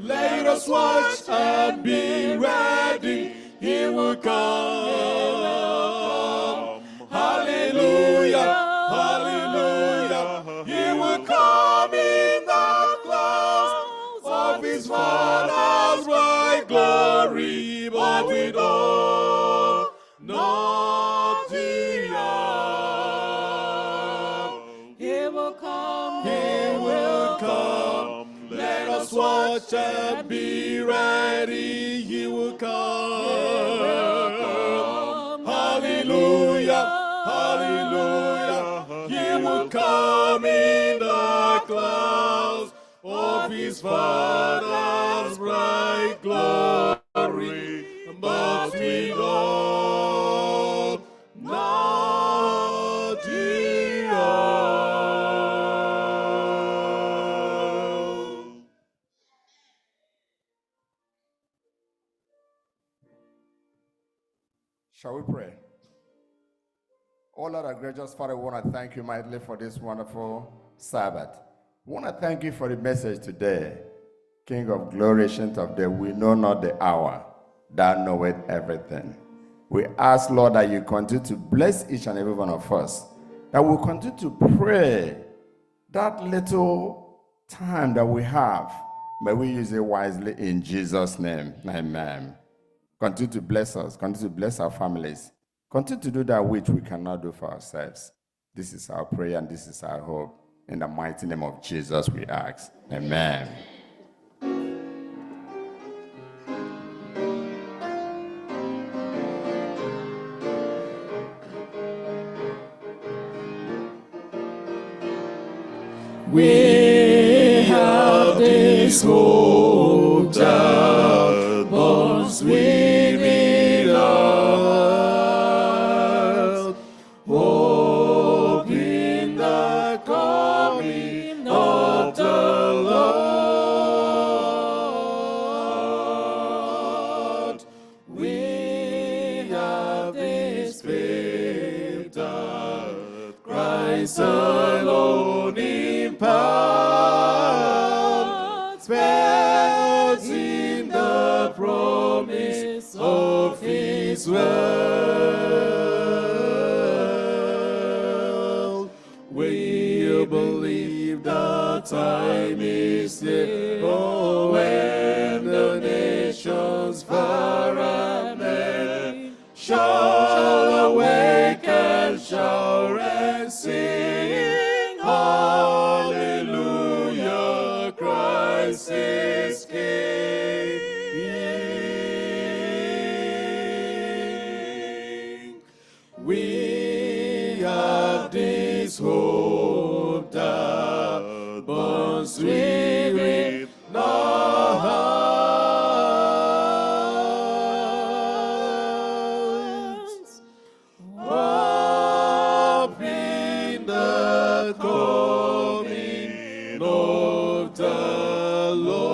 Let us watch and be ready. He will come. Hallelujah, hallelujah. He will come in the clouds of His Father's bright glory. But we know not the hour. He will come, He will come. Let us watch and be ready. He will come. Hallelujah, hallelujah. He will come in the clouds of His Father's bright glory. But we know not the hour. Shall we pray? Oh Lord, our gracious Father, we want to thank you mightily for this wonderful Sabbath. We want to thank you for the message today. King of glory, ancient of days, we know not the hour, thou knowest everything. We ask, Lord, that you continue to bless each and every one of us, that we'll continue to pray that little time that we have. May we use it wisely in Jesus' name. Amen. Continue to bless us. Continue to bless our families. Continue to do that which we cannot do for ourselves. This is our prayer and this is our hope. In the mighty name of Jesus we ask. Amen. We have this hope that burns within us, hope in the coming of the Lord. We have this faith that Christ alone imparts. is well. We believe the time is near. Oh, when the nations far and near shall awake and shout and sing, Hallelujah, Christ is King. We have this hope that burns within our hearts. Hope in the coming of the Lord.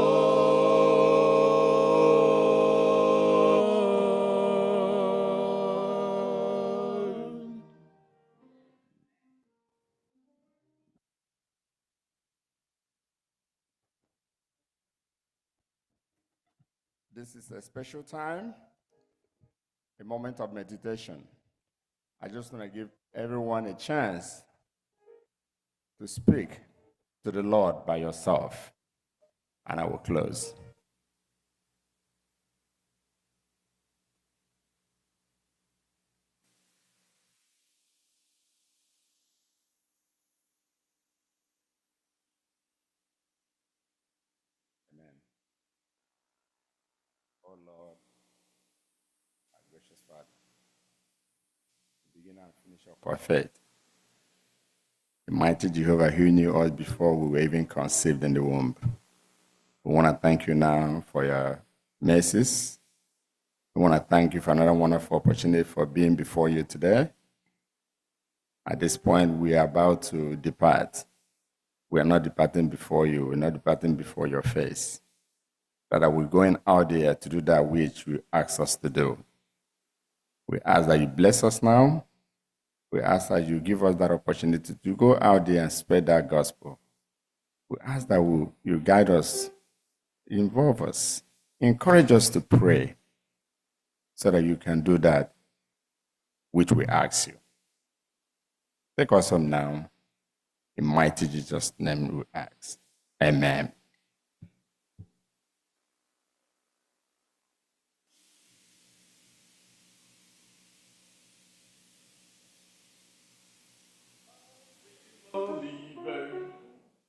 This is a special time, a moment of meditation. I just want to give everyone a chance to speak to the Lord by yourself, and I will close. Amen. Oh Lord, our gracious Father, begin and finish up our faith. The mighty Jehovah who knew us before we were even conceived in the womb. We want to thank you now for your mercies. We want to thank you for another wonderful opportunity for being before you today. At this point, we are about to depart. We are not departing before you. We're not departing before your face. But we're going out there to do that which you ask us to do. We ask that you bless us now. We ask that you give us that opportunity to go out there and spread that gospel. We ask that you guide us, involve us, encourage us to pray so that you can do that which we ask you. Take us home now. In mighty Jesus' name we ask. Amen.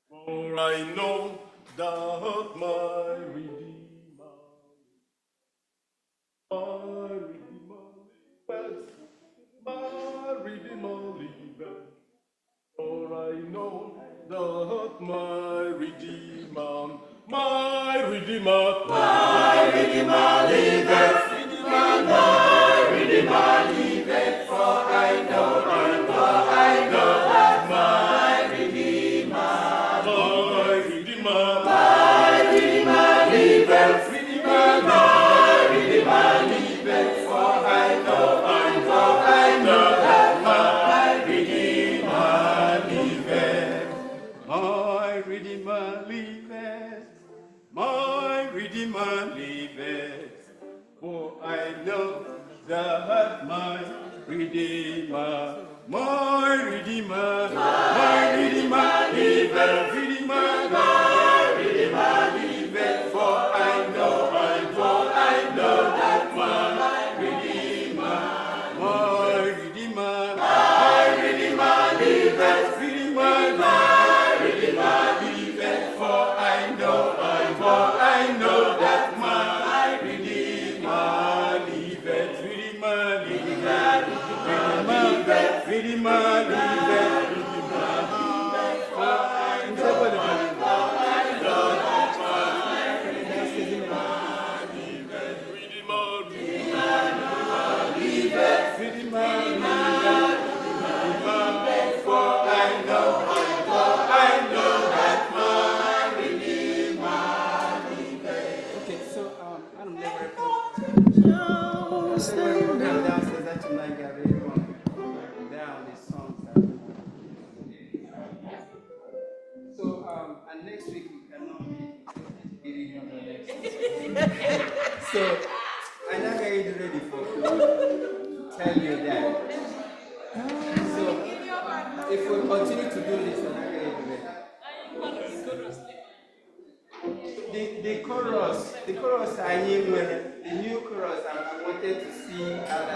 For I know that my Redeemer liveth. My Redeemer liveth. For I know that my Redeemer liveth. My Redeemer liveth. My Redeemer liveth. For I know that my Redeemer liveth. My Redeemer liveth. For I know that my Redeemer liveth. My Redeemer liveth. My Redeemer liveth. For I know that my Redeemer, my Redeemer liveth. My Redeemer liveth. For I know that my Redeemer liveth. My Redeemer liveth. For I know that my Redeemer liveth. Redeemer liveth. For I know that and next week we cannot meet giving you the next. So I'm not getting ready for tell you that. So if we continue to do this, the chorus, the new chorus, I wanted to see how that.